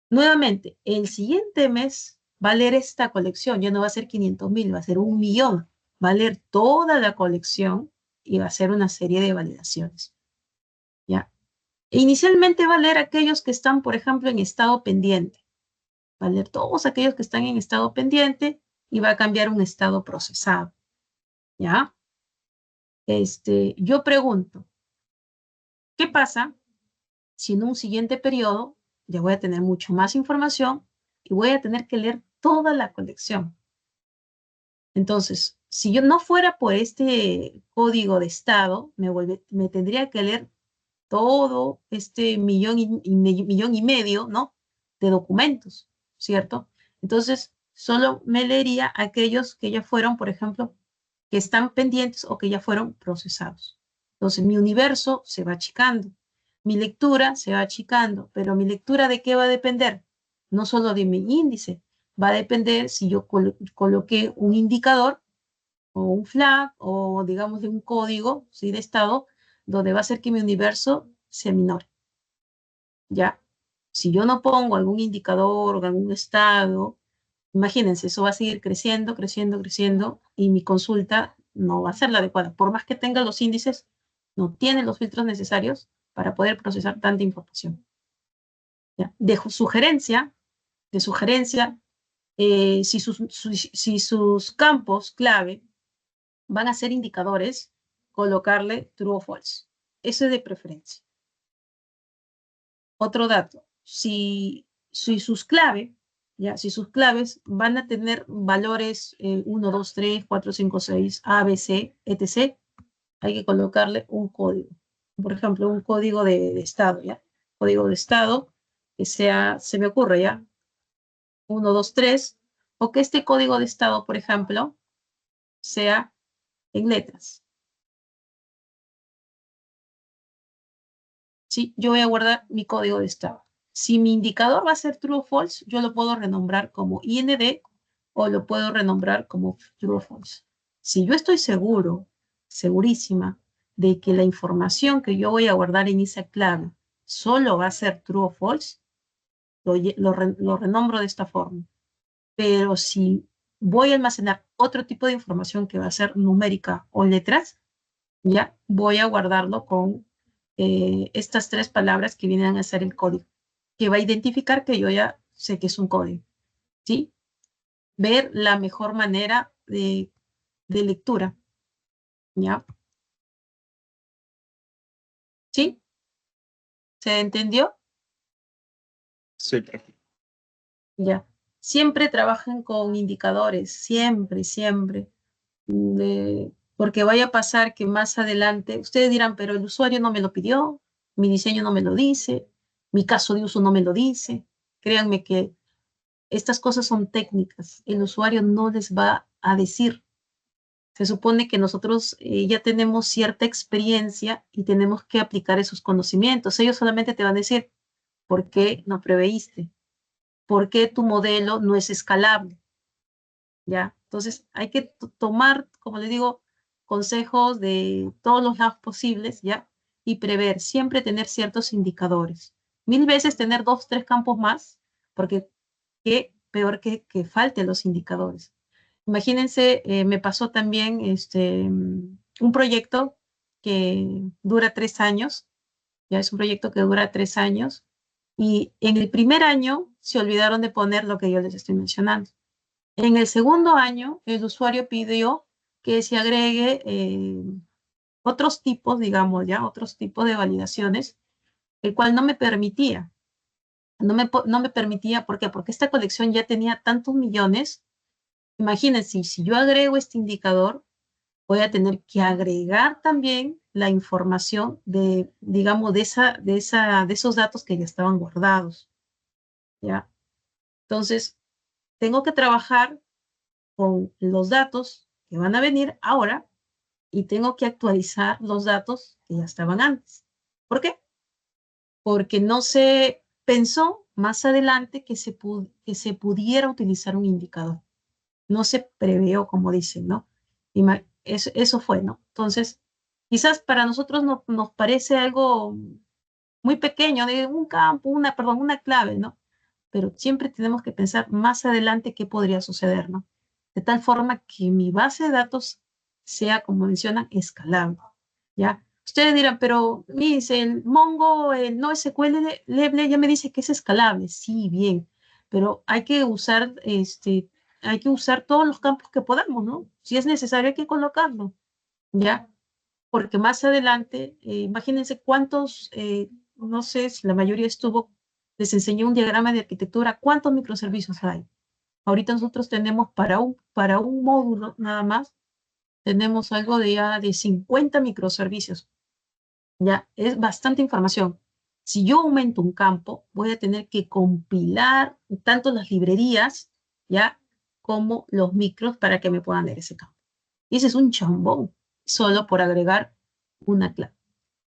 Nuevamente, el siguiente mes va a leer esta colección, ya no va a ser 500.000, va a ser 1.000.000. Va a leer toda la colección y va a hacer una serie de validaciones. ¿Ya? E inicialmente va a leer aquellos que están, por ejemplo, en estado pendiente. Va a leer todos aquellos que están en estado pendiente y va a cambiar un estado procesado. ¿Ya? Yo pregunto, ¿qué pasa si en un siguiente periodo ya voy a tener mucho más información y voy a tener que leer toda la colección? Entonces, si yo no fuera por este código de estado, me tendría que leer todo este millón y medio, ¿no? De documentos, ¿cierto? Entonces, solo me leería aquellos que ya fueron, por ejemplo, que están pendientes o que ya fueron procesados. Entonces, mi universo se va achicando, mi lectura se va achicando, pero mi lectura ¿de qué va a depender? No solo de mi índice, va a depender si yo coloqué un indicador o un flag o digamos de un código, ¿sí? De estado, donde va a hacer que mi universo se minore. ¿Ya? Si yo no pongo algún indicador o algún estado, imagínense, eso va a seguir creciendo, creciendo, creciendo y mi consulta no va a ser la adecuada. Por más que tenga los índices, no tiene los filtros necesarios para poder procesar tanta información. ¿Ya? De sugerencia, si sus campos clave van a ser indicadores, colocarle true o false. Eso es de preferencia. Otro dato, si sus claves, ya, si sus claves van a tener valores 1, 2, 3, 4, 5, 6, A, B, C, etc., hay que colocarle un código. Por ejemplo, un código de estado, ¿ya? Código de estado que sea, se me ocurre, ¿ya? 1, 2, 3, o que este código de estado, por ejemplo, sea en letras. ¿Sí? Yo voy a guardar mi código de estado. Si mi indicador va a ser true o false, yo lo puedo renombrar como IND o lo puedo renombrar como true o false. Si yo estoy seguro, segurísima, de que la información que yo voy a guardar en esa clave solo va a ser true o false, lo renombro de esta forma. Pero si voy a almacenar otro tipo de información que va a ser numérica o letras, ya voy a guardarlo con estas 3 palabras que vienen a ser el código, que va a identificar que yo ya sé que es un código, ¿sí? Ver la mejor manera de lectura, ¿ya? ¿Sí? ¿Se entendió? Sí, profe. Ya. Siempre trabajen con indicadores, siempre, siempre. Porque vaya a pasar que más adelante, ustedes dirán, pero el usuario no me lo pidió, mi diseño no me lo dice, mi caso de uso no me lo dice. Créanme que estas cosas son técnicas, el usuario no les va a decir. Se supone que nosotros ya tenemos cierta experiencia y tenemos que aplicar esos conocimientos. Ellos solamente te van a decir, ¿por qué no preveíste? ¿Por qué tu modelo no es escalable? ¿Ya? Entonces hay que tomar, como les digo, consejos de todos los lados posibles, ¿ya? Y prever, siempre tener ciertos indicadores. 1000 veces tener 2, 3 campos más, porque qué peor que falten los indicadores. Imagínense, me pasó también un proyecto que dura 3 años, ya es un proyecto que dura 3 años, y en el primer año se olvidaron de poner lo que yo les estoy mencionando. En el segundo año, el usuario pidió que se agregue otros tipos, digamos, ya, otros tipos de validaciones, el cual no me permitía. No me permitía, ¿por qué? Porque esta colección ya tenía tantos millones. Imagínense, si yo agrego este indicador, voy a tener que agregar también la información de, digamos, de esos datos que ya estaban guardados, ¿ya? Entonces, tengo que trabajar con los datos que van a venir ahora y tengo que actualizar los datos que ya estaban antes. ¿Por qué? Porque no se pensó más adelante que que se pudiera utilizar un indicador. No se preveó, como dicen, ¿no? Eso fue, ¿no? Entonces, quizás para nosotros nos parece algo muy pequeño, de un campo, una clave, ¿no? Pero siempre tenemos que pensar más adelante qué podría suceder, ¿no? De tal forma que mi base de datos sea, como mencionan, escalable, ¿ya? Ustedes dirán, pero dice, el Mongo, el NoSQL Leble ya me dice que es escalable. Sí, bien, pero hay que usar todos los campos que podamos, ¿no? Si es necesario, hay que colocarlo, ¿ya? Porque más adelante, imagínense cuántos, no sé si la mayoría estuvo, les enseñé un diagrama de arquitectura, cuántos microservicios hay. Ahorita nosotros tenemos para un módulo nada más, tenemos algo de ya de 50 microservicios. Ya, es bastante información. Si yo aumento un campo, voy a tener que compilar tanto las librerías, ya, como los micros para que me puedan leer ese campo. Y ese es un chambón, solo por agregar una clave.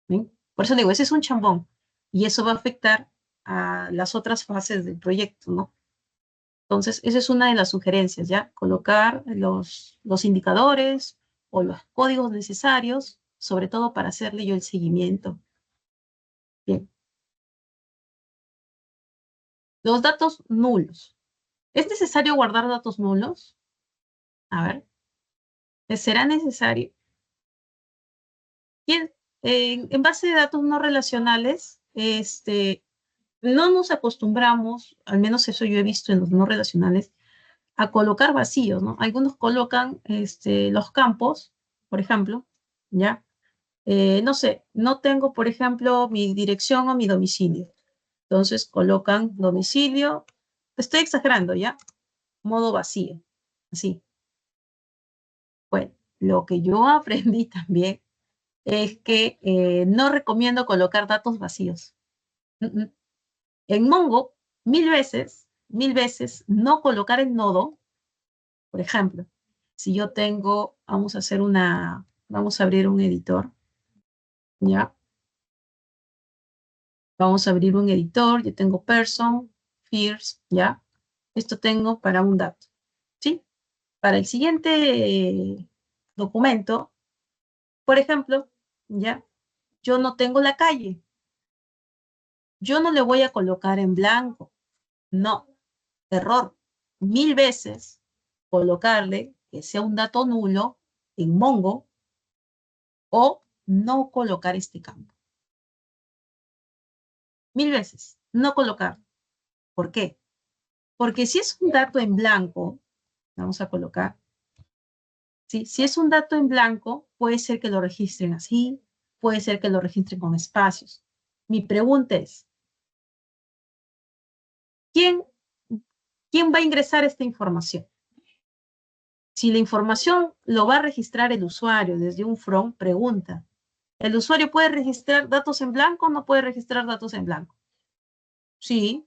¿Ven? Por eso digo, ese es un chambón. Y eso va a afectar a las otras fases del proyecto, ¿no? Entonces, esa es una de las sugerencias, ¿ya? Colocar los indicadores o los códigos necesarios, sobre todo para hacerle yo el seguimiento. Bien. Los datos nulos. ¿Es necesario guardar datos nulos? A ver. ¿Será necesario? Bien, en base de datos no relacionales, no nos acostumbramos, al menos eso yo he visto en los no relacionales, a colocar vacíos, ¿no? Algunos colocan los campos, por ejemplo, ¿ya? No sé, no tengo, por ejemplo, mi dirección o mi domicilio. Entonces colocan domicilio, estoy exagerando, ¿ya? Modo vacío, así. Bueno, lo que yo aprendí también es que no recomiendo colocar datos vacíos. En Mongo, 1000 veces, no colocar el nodo, por ejemplo, si yo tengo, vamos a abrir un editor, ¿ya? Vamos a abrir un editor, yo tengo person, first, ¿ya? Esto tengo para un dato, ¿sí? Para el siguiente documento, por ejemplo, ¿ya? Yo no tengo la calle. Yo no le voy a colocar en blanco. No, error. 1000 veces colocarle que sea un dato nulo en Mongo o no colocar este campo. 1000 veces, no colocar. ¿Por qué? Porque si es un dato en blanco, vamos a colocar, ¿sí? Si es un dato en blanco, puede ser que lo registren así, puede ser que lo registren con espacios. Mi pregunta es, ¿quién va a ingresar esta información? Si la información lo va a registrar el usuario desde un from, pregunta. ¿El usuario puede registrar datos en blanco o no puede registrar datos en blanco? Sí.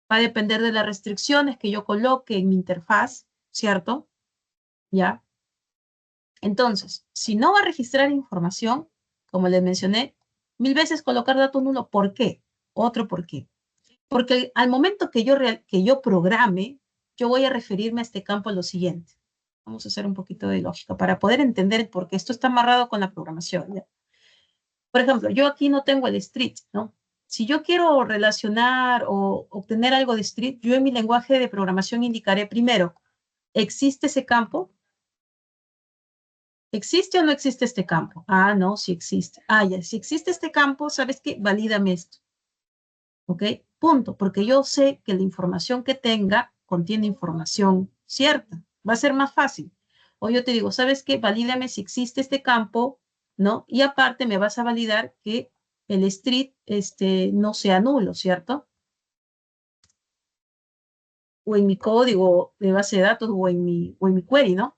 Va a depender de las restricciones que yo coloque en mi interfaz, ¿cierto? ¿Ya? Entonces, si no va a registrar información, como les mencioné, 1000 veces colocar datos nulo. ¿Por qué? Otro por qué. Porque al momento que yo programe, yo voy a referirme a este campo a lo siguiente. Vamos a hacer un poquito de lógica para poder entender por qué esto está amarrado con la programación, ¿ya? Por ejemplo, yo aquí no tengo el street, ¿no? Si yo quiero relacionar o obtener algo de street, yo en mi lenguaje de programación indicaré primero, ¿existe ese campo? ¿Existe o no existe este campo? Ah, no, sí existe. Ah, ya, si existe este campo, ¿sabes qué? Valídame esto. ¿Ok? Punto, porque yo sé que la información que tenga contiene información cierta. Va a ser más fácil. O yo te digo, ¿sabes qué? Valídame si existe este campo, ¿no? Y aparte me vas a validar que el street no sea nulo, ¿cierto? O en mi código de base de datos o en mi query, ¿no?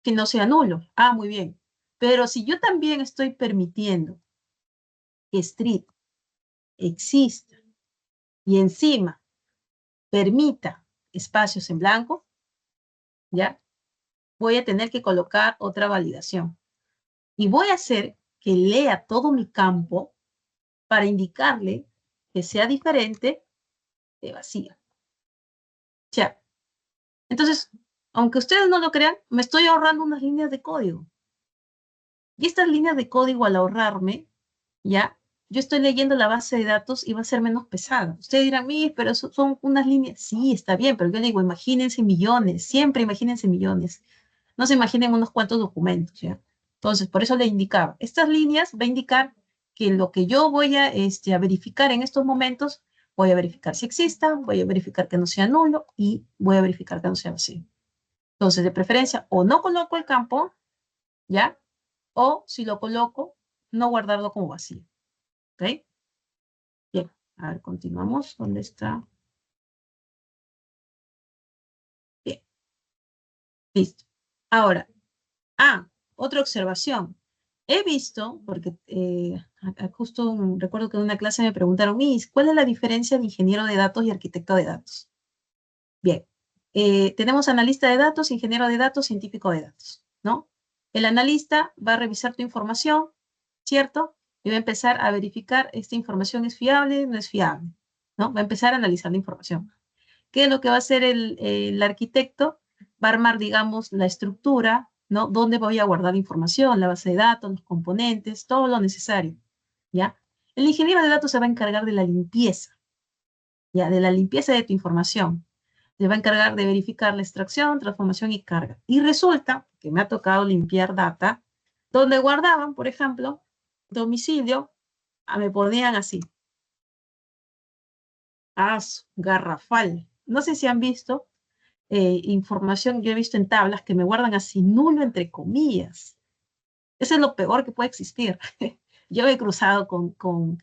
Que no sea nulo. Ah, muy bien. Pero si yo también estoy permitiendo que street exista y encima permita espacios en blanco, ¿ya? Voy a tener que colocar otra validación. Y voy a hacer que lea todo mi campo para indicarle que sea diferente de vacío. O sea, entonces, aunque ustedes no lo crean, me estoy ahorrando unas líneas de código. Y estas líneas de código, al ahorrarme, ¿ya? Yo estoy leyendo la base de datos y va a ser menos pesada. Ustedes dirán, pero son unas líneas. Sí, está bien, pero yo digo, imagínense millones, siempre imagínense millones. No se imaginen unos cuantos documentos, ¿ya? Entonces, por eso le indicaba, estas líneas va a indicar que lo que yo voy a verificar en estos momentos, voy a verificar si exista, voy a verificar que no sea nulo y voy a verificar que no sea vacío. Entonces, de preferencia, o no coloco el campo, ¿ya? O si lo coloco, no guardarlo como vacío. ¿Ok? Bien, a ver, continuamos. ¿Dónde está? Bien, listo. Ahora, otra observación. He visto, porque justo recuerdo que en una clase me preguntaron, Miss, ¿cuál es la diferencia de ingeniero de datos y arquitecto de datos? Bien, tenemos analista de datos, ingeniero de datos, científico de datos, ¿no? El analista va a revisar tu información, ¿cierto? Y va a empezar a verificar, esta información es fiable, no es fiable, ¿no? Va a empezar a analizar la información. ¿Qué es lo que va a hacer el arquitecto? Va a armar, digamos, la estructura, ¿no? ¿Dónde voy a guardar la información? La base de datos, los componentes, todo lo necesario, ¿ya? El ingeniero de datos se va a encargar de la limpieza, ¿ya? De la limpieza de tu información. Se va a encargar de verificar la extracción, transformación y carga. Y resulta que me ha tocado limpiar data donde guardaban, por ejemplo, domicilio, me ponían así. Garrafal. No sé si han visto información, yo he visto en tablas que me guardan así nulo entre comillas. Eso es lo peor que puede existir. Yo he cruzado con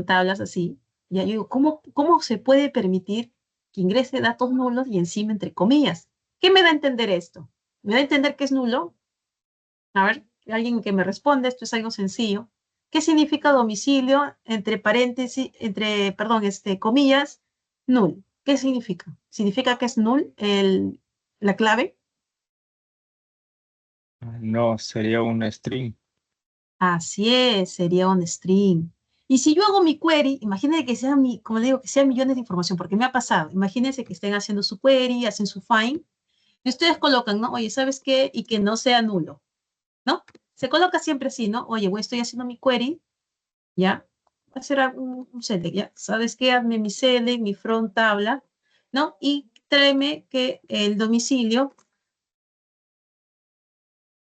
tablas así. Y yo digo, ¿cómo se puede permitir que ingrese datos nulos y encima entre comillas? ¿Qué me da a entender esto? ¿Me da a entender que es nulo? A ver, alguien que me responda, esto es algo sencillo. ¿Qué significa domicilio entre paréntesis, comillas, null? ¿Qué significa? ¿Significa que es null la clave? No, sería un string. Así es, sería un string. Y si yo hago mi query, imagínense que sea como le digo, que sean millones de información, porque me ha pasado. Imagínense que estén haciendo su query, hacen su find, y ustedes colocan, ¿no? Oye, ¿sabes qué? Y que no sea nulo, ¿no? Se coloca siempre así, ¿no? Oye, estoy haciendo mi query, ¿ya? Voy a hacer un select, ¿ya? ¿Sabes qué? Hazme mi select, mi front tabla, ¿no? Y tráeme que el domicilio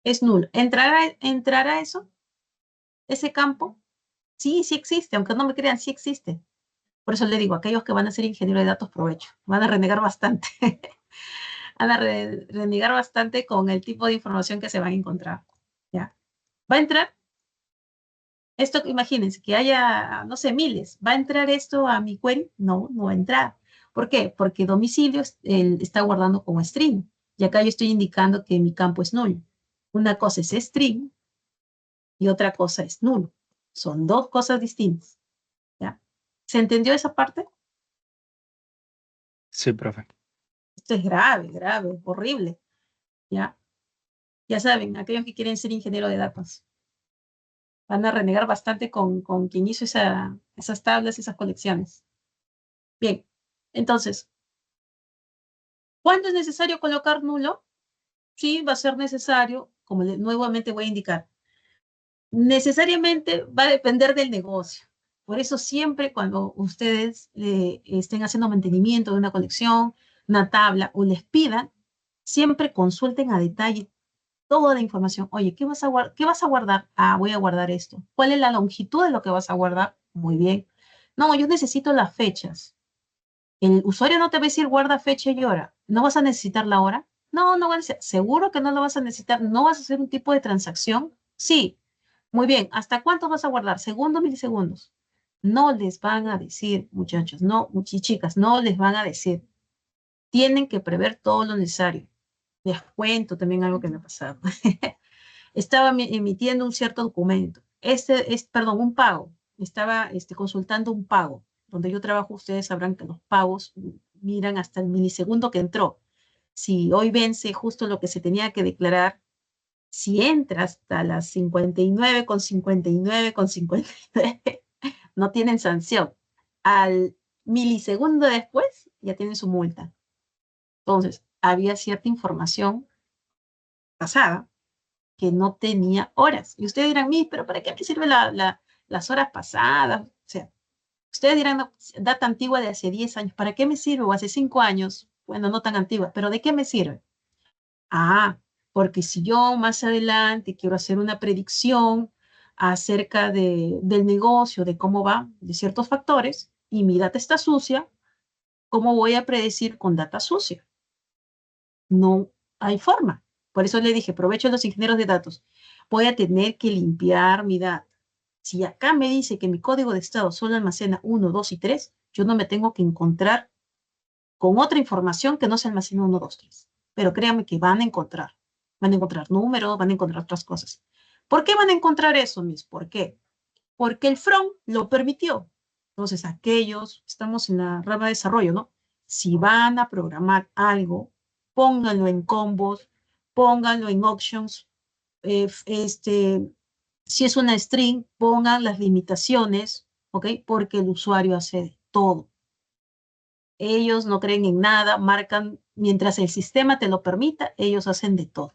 es nulo. ¿Entrará eso? ¿Ese campo? Sí, sí existe, aunque no me crean, sí existe. Por eso le digo, aquellos que van a ser ingenieros de datos, provecho. Van a renegar bastante. Van a renegar bastante con el tipo de información que se van a encontrar. ¿Ya? ¿Va a entrar? Esto, imagínense, que haya, no sé, miles. ¿Va a entrar esto a mi query? No, no va a entrar. ¿Por qué? Porque domicilio está guardando como string. Y acá yo estoy indicando que mi campo es null. Una cosa es string y otra cosa es null. Son dos cosas distintas. ¿Ya? ¿Se entendió esa parte? Sí, profe. Esto es grave, grave, horrible. ¿Ya? Ya saben, aquellos que quieren ser ingeniero de datos van a renegar bastante con quien hizo esas tablas, esas colecciones. Bien, entonces, ¿cuándo es necesario colocar nulo? Sí, va a ser necesario, como nuevamente voy a indicar. Necesariamente va a depender del negocio. Por eso siempre cuando ustedes estén haciendo mantenimiento de una colección, una tabla o les pidan, siempre consulten a detalle toda la información. Oye, ¿qué vas a guardar? Ah, voy a guardar esto. ¿Cuál es la longitud de lo que vas a guardar? Muy bien. No, yo necesito las fechas. El usuario no te va a decir guarda fecha y hora. ¿No vas a necesitar la hora? No, no vas a necesitar. ¿Seguro que no lo vas a necesitar? ¿No vas a hacer un tipo de transacción? Sí. Muy bien. ¿Hasta cuánto vas a guardar? ¿Segundos, milisegundos? No les van a decir, muchachos, no, chicas, no les van a decir. Tienen que prever todo lo necesario. Les cuento también algo que me ha pasado. Estaba emitiendo un cierto documento. Perdón, un pago. Estaba consultando un pago. Donde yo trabajo, ustedes sabrán que los pagos miran hasta el milisegundo que entró. Si hoy vence justo lo que se tenía que declarar, si entra hasta las 59:59:59, no tienen sanción. Al milisegundo después, ya tienen su multa. Entonces, había cierta información pasada que no tenía horas. Y ustedes dirán, pero ¿para qué me sirve las horas pasadas? O sea, ustedes dirán, no, data antigua de hace 10 años, ¿para qué me sirve? O hace 5 años, bueno, no tan antigua, pero ¿de qué me sirve? Ah, porque si yo más adelante quiero hacer una predicción acerca del negocio, de cómo va, de ciertos factores, y mi data está sucia, ¿cómo voy a predecir con data sucia? No hay forma. Por eso le dije, aprovecho los ingenieros de datos. Voy a tener que limpiar mi data. Si acá me dice que mi código de estado solo almacena 1, 2 y 3, yo no me tengo que encontrar con otra información que no se almacena 1, 2, 3. Pero créanme que van a encontrar. Van a encontrar números, van a encontrar otras cosas. ¿Por qué van a encontrar eso, Miss? ¿Por qué? Porque el front lo permitió. Entonces, aquellos, estamos en la rama de desarrollo, ¿no? Si van a programar algo, pónganlo en combos, pónganlo en options, si es una string, pongan las limitaciones, ¿ok? Porque el usuario hace de todo. Ellos no creen en nada, marcan, mientras el sistema te lo permita, ellos hacen de todo.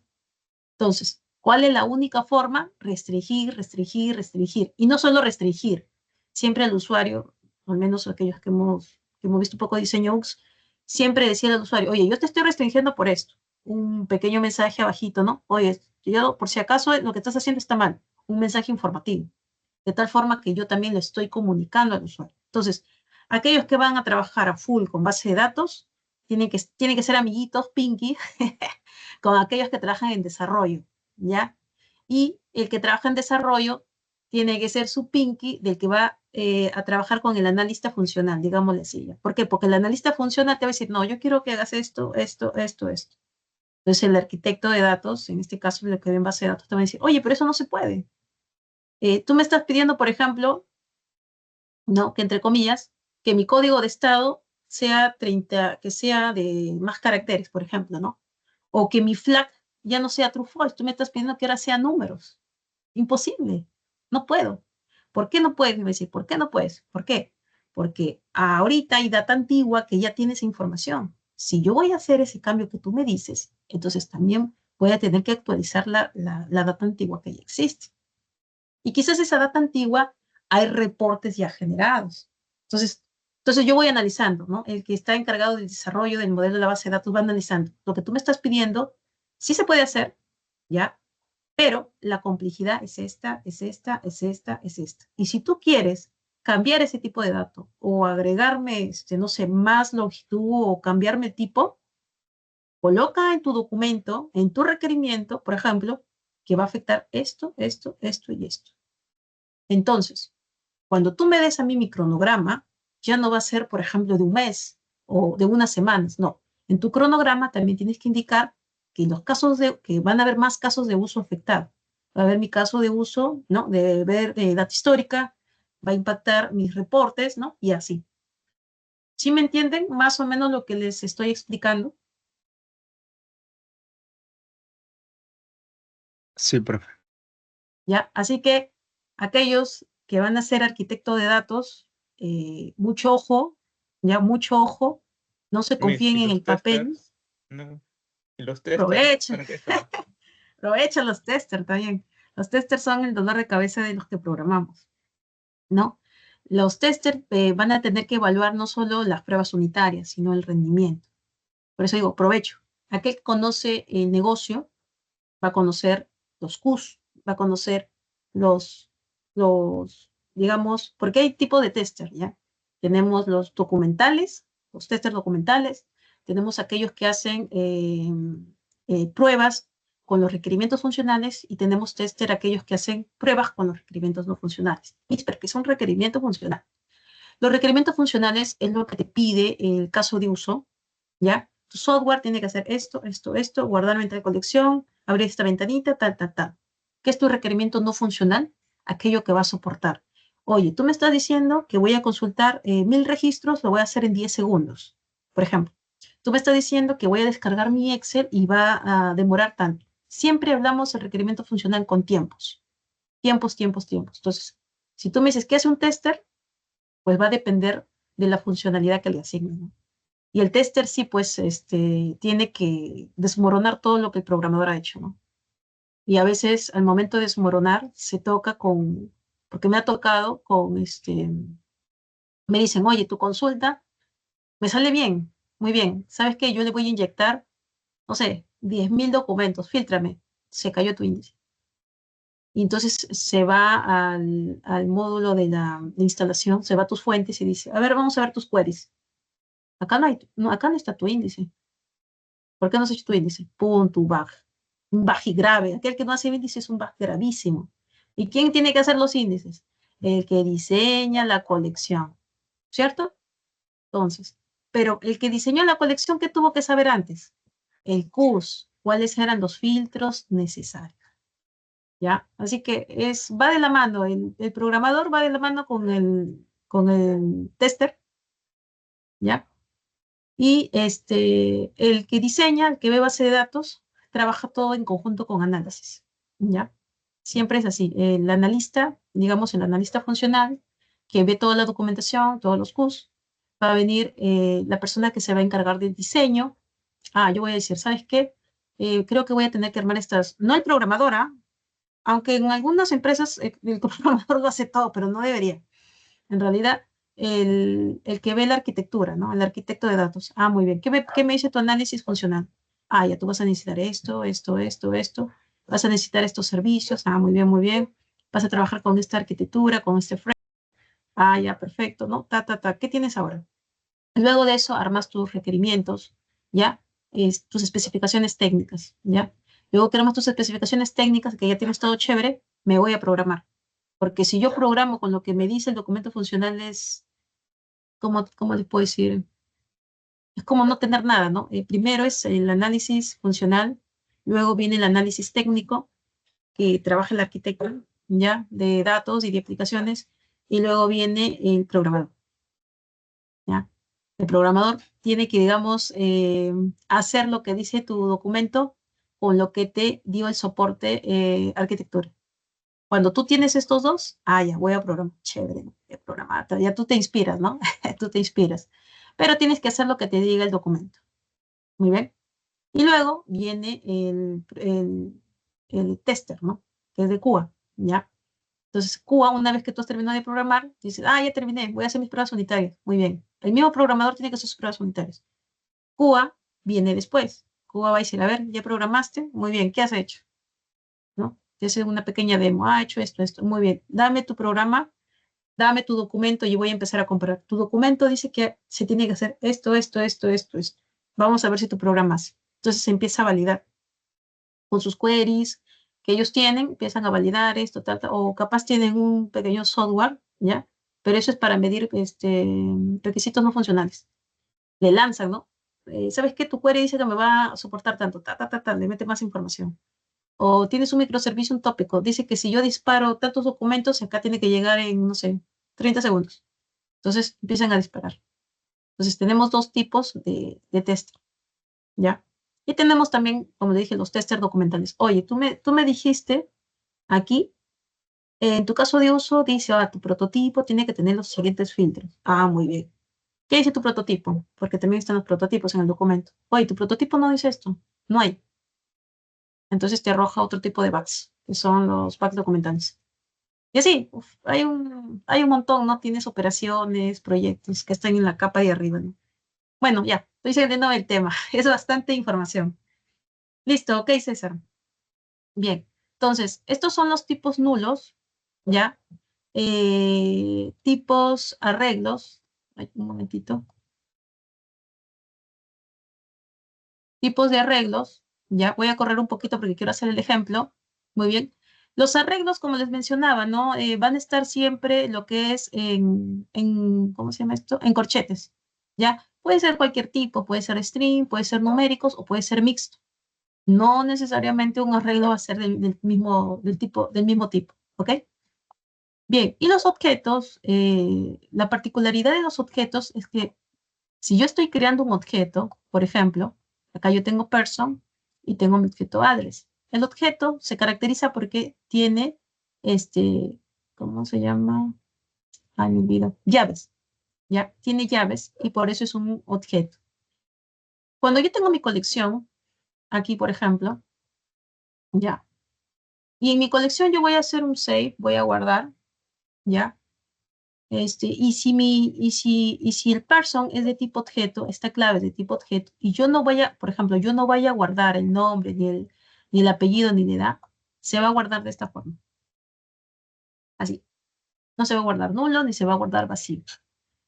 Entonces, ¿cuál es la única forma? Restringir, restringir, restringir. Y no solo restringir, siempre al usuario, al menos aquellos que hemos visto un poco de diseño UX, siempre decía al usuario, oye, yo te estoy restringiendo por esto. Un pequeño mensaje abajito, ¿no? Oye, yo por si acaso lo que estás haciendo está mal. Un mensaje informativo. De tal forma que yo también lo estoy comunicando al usuario. Entonces, aquellos que van a trabajar a full con base de datos, tienen que ser amiguitos, pinky, con aquellos que trabajan en desarrollo, ¿ya? Y el que trabaja en desarrollo tiene que ser su pinky del que va a trabajar con el analista funcional, digámosle así. ¿Ya? ¿Por qué? Porque el analista funcional te va a decir, no, yo quiero que hagas esto, esto, esto, esto. Entonces el arquitecto de datos, en este caso el que ve en base de datos, te va a decir, oye, pero eso no se puede. Tú me estás pidiendo, por ejemplo, ¿no? Que entre comillas, que mi código de estado sea 30, que sea de más caracteres, por ejemplo, ¿no? O que mi flag ya no sea true false. Tú me estás pidiendo que ahora sea números. Imposible. No puedo. ¿Por qué no puedes? Me va a decir, ¿por qué no puedes? ¿Por qué? Porque ahorita hay data antigua que ya tiene esa información. Si yo voy a hacer ese cambio que tú me dices, entonces también voy a tener que actualizar la data antigua que ya existe. Y quizás esa data antigua hay reportes ya generados. Entonces yo voy analizando, ¿no? El que está encargado del desarrollo del modelo de la base de datos va analizando. Lo que tú me estás pidiendo, sí se puede hacer, ¿ya? Pero la complejidad es esta, es esta, es esta, es esta. Y si tú quieres cambiar ese tipo de dato o agregarme, no sé, más longitud o cambiarme tipo, coloca en tu documento, en tu requerimiento, por ejemplo, que va a afectar esto, esto, esto y esto. Entonces, cuando tú me des a mí mi cronograma, ya no va a ser, por ejemplo, de un mes o de unas semanas, no. En tu cronograma también tienes que indicar que los casos que van a haber más casos de uso afectado. Va a haber mi caso de uso, ¿no? De ver data histórica, va a impactar mis reportes, ¿no? Y así. ¿Sí me entienden más o menos lo que les estoy explicando? Sí, profe. ¿Ya? Así que aquellos que van a ser arquitecto de datos, mucho ojo, ya mucho ojo, no se Miss, confíen ¿y en los el papel, testers? No. ¿Y los testers? aprovechen, ¿Para qué son? aprovechen los testers también. Los testers son el dolor de cabeza de los que programamos, ¿no? Los testers van a tener que evaluar no solo las pruebas unitarias, sino el rendimiento. Por eso digo, provecho. Aquel que conoce el negocio va a conocer los Qs, va a conocer los, digamos, porque hay tipo de tester, ¿ya? Tenemos los documentales, los testers documentales, tenemos aquellos que hacen pruebas con los requerimientos funcionales y tenemos tester aquellos que hacen pruebas con los requerimientos no funcionales. ¿Pero qué es un requerimiento funcional? Los requerimientos funcionales es lo que te pide el caso de uso, ¿ya? Tu software tiene que hacer esto, esto, esto, guardarlo en tal colección, abrir esta ventanita, tal, tal, tal. ¿Qué es tu requerimiento no funcional? Aquello que va a soportar. Oye, tú me estás diciendo que voy a consultar 1000 registros, lo voy a hacer en 10 segundos, por ejemplo. Tú me estás diciendo que voy a descargar mi Excel y va a demorar tanto. Siempre hablamos del requerimiento funcional con tiempos. Tiempos, tiempos, tiempos. Entonces, si tú me dices, ¿qué hace un tester? Pues va a depender de la funcionalidad que le asignen, ¿no? Y el tester sí, pues, tiene que desmoronar todo lo que el programador ha hecho, ¿no? Y a veces, al momento de desmoronar, se toca porque me ha tocado me dicen, oye, tu consulta me sale bien, muy bien. ¿Sabes qué? Yo le voy a inyectar, no sé, 10.000 documentos, fíltrame. Se cayó tu índice. Y entonces se va al módulo de la instalación, se va a tus fuentes y dice, a ver, vamos a ver tus queries. Acá no hay, no, acá no está tu índice. ¿Por qué no has hecho tu índice? Punto, bug. Un bug grave. Aquel que no hace índice es un bug gravísimo. ¿Y quién tiene que hacer los índices? El que diseña la colección. ¿Cierto? Entonces, pero el que diseñó la colección, ¿qué tuvo que saber antes? El CUS. ¿Cuáles eran los filtros necesarios? ¿Ya? Así que va de la mano. El programador va de la mano con el tester. ¿Ya? Y el que diseña, el que ve base de datos, trabaja todo en conjunto con análisis, ¿ya? Siempre es así. El analista, digamos, el analista funcional, que ve toda la documentación, todos los Qs, va a venir la persona que se va a encargar del diseño. Ah, yo voy a decir, ¿sabes qué? Creo que voy a tener que armar no el programador, ¿ah? Aunque en algunas empresas el programador lo hace todo, pero no debería. En realidad, el que ve la arquitectura, ¿no? El arquitecto de datos. Ah, muy bien. ¿Qué me dice tu análisis funcional? Ah, ya tú vas a necesitar esto, esto, esto, esto. Vas a necesitar estos servicios. Ah, muy bien, muy bien. Vas a trabajar con esta arquitectura, con este framework. Ah, ya, perfecto, ¿no? Ta, ta, ta. ¿Qué tienes ahora? Luego de eso, armas tus requerimientos, ¿ya? Tus especificaciones técnicas, ¿ya? Luego que armas tus especificaciones técnicas, que ya tienes todo chévere, me voy a programar. Porque si yo programo con lo que me dice el documento funcional ¿cómo les puedo decir? Es como no tener nada, ¿no? Primero es el análisis funcional, luego viene el análisis técnico, que trabaja el arquitecto, ¿ya? De datos y de aplicaciones, y luego viene el programador, ¿ya? El programador tiene que, digamos, hacer lo que dice tu documento con lo que te dio el soporte arquitectura. Cuando tú tienes estos dos, ya voy a programar, chévere, voy a programar, ya tú te inspiras, ¿no? Tú te inspiras. Pero tienes que hacer lo que te diga el documento. Muy bien. Y luego viene el tester, ¿no? Que es de Cuba, ¿ya? Entonces, Cuba, una vez que tú has terminado de programar, dices, ya terminé, voy a hacer mis pruebas unitarias. Muy bien. El mismo programador tiene que hacer sus pruebas unitarias. Cuba viene después. Cuba va a decir, a ver, ¿ya programaste? Muy bien, ¿qué has hecho? ¿No? Te hace una pequeña demo. Ha hecho esto, esto. Muy bien. Dame tu programa, dame tu documento y voy a empezar a comparar. Tu documento dice que se tiene que hacer esto, esto, esto, esto, esto. Vamos a ver si tu programa hace. Entonces se empieza a validar con sus queries, que ellos tienen, empiezan a validar esto, tal, tal, o capaz tienen un pequeño software, ¿ya? Pero eso es para medir requisitos no funcionales. Le lanzan, ¿no? ¿Sabes qué? Tu query dice que me va a soportar tanto, le mete más información. O tienes un microservicio, un tópico, dice que si yo disparo tantos documentos, acá tiene que llegar en, no sé, 30 segundos. Entonces empiezan a disparar. Entonces tenemos dos tipos de tester, ¿ya? Y tenemos también, como le dije, los testers documentales. Oye, tú me dijiste aquí, en tu caso de uso, dice, tu prototipo tiene que tener los siguientes filtros. Ah, muy bien. ¿Qué dice tu prototipo? Porque también están los prototipos en el documento. Oye, tu prototipo no dice esto. No hay. Entonces te arroja otro tipo de bugs, que son los bugs documentales. Y así, hay un montón, ¿no? Tienes operaciones, proyectos que están en la capa de arriba, ¿no? Bueno, ya, estoy siguiendo el tema. Es bastante información. Listo, ok, César. Bien, entonces, estos son los tipos nulos, ¿ya? Tipos arreglos. Ay, un momentito. Tipos de arreglos, ya voy a correr un poquito porque quiero hacer el ejemplo. Muy bien. Los arreglos, como les mencionaba, ¿no? Van a estar siempre lo que es ¿cómo se llama esto? En corchetes, ¿ya? Puede ser cualquier tipo, puede ser string, puede ser numéricos o puede ser mixto. No necesariamente un arreglo va a ser del mismo tipo, ¿ok? Bien, y los objetos, la particularidad de los objetos es que si yo estoy creando un objeto, por ejemplo, acá yo tengo person y tengo mi objeto address. El objeto se caracteriza porque tiene, ¿cómo se llama? Ah, me olvido. Llaves, ¿ya? Tiene llaves y por eso es un objeto. Cuando yo tengo mi colección, aquí por ejemplo, ¿ya? Y en mi colección yo voy a hacer un save, voy a guardar, ¿ya? Y si el person es de tipo objeto, esta clave es de tipo objeto, y yo no vaya, por ejemplo, yo no vaya a guardar el nombre, ni el apellido, ni la edad, se va a guardar de esta forma. Así. No se va a guardar nulo, ni se va a guardar vacío.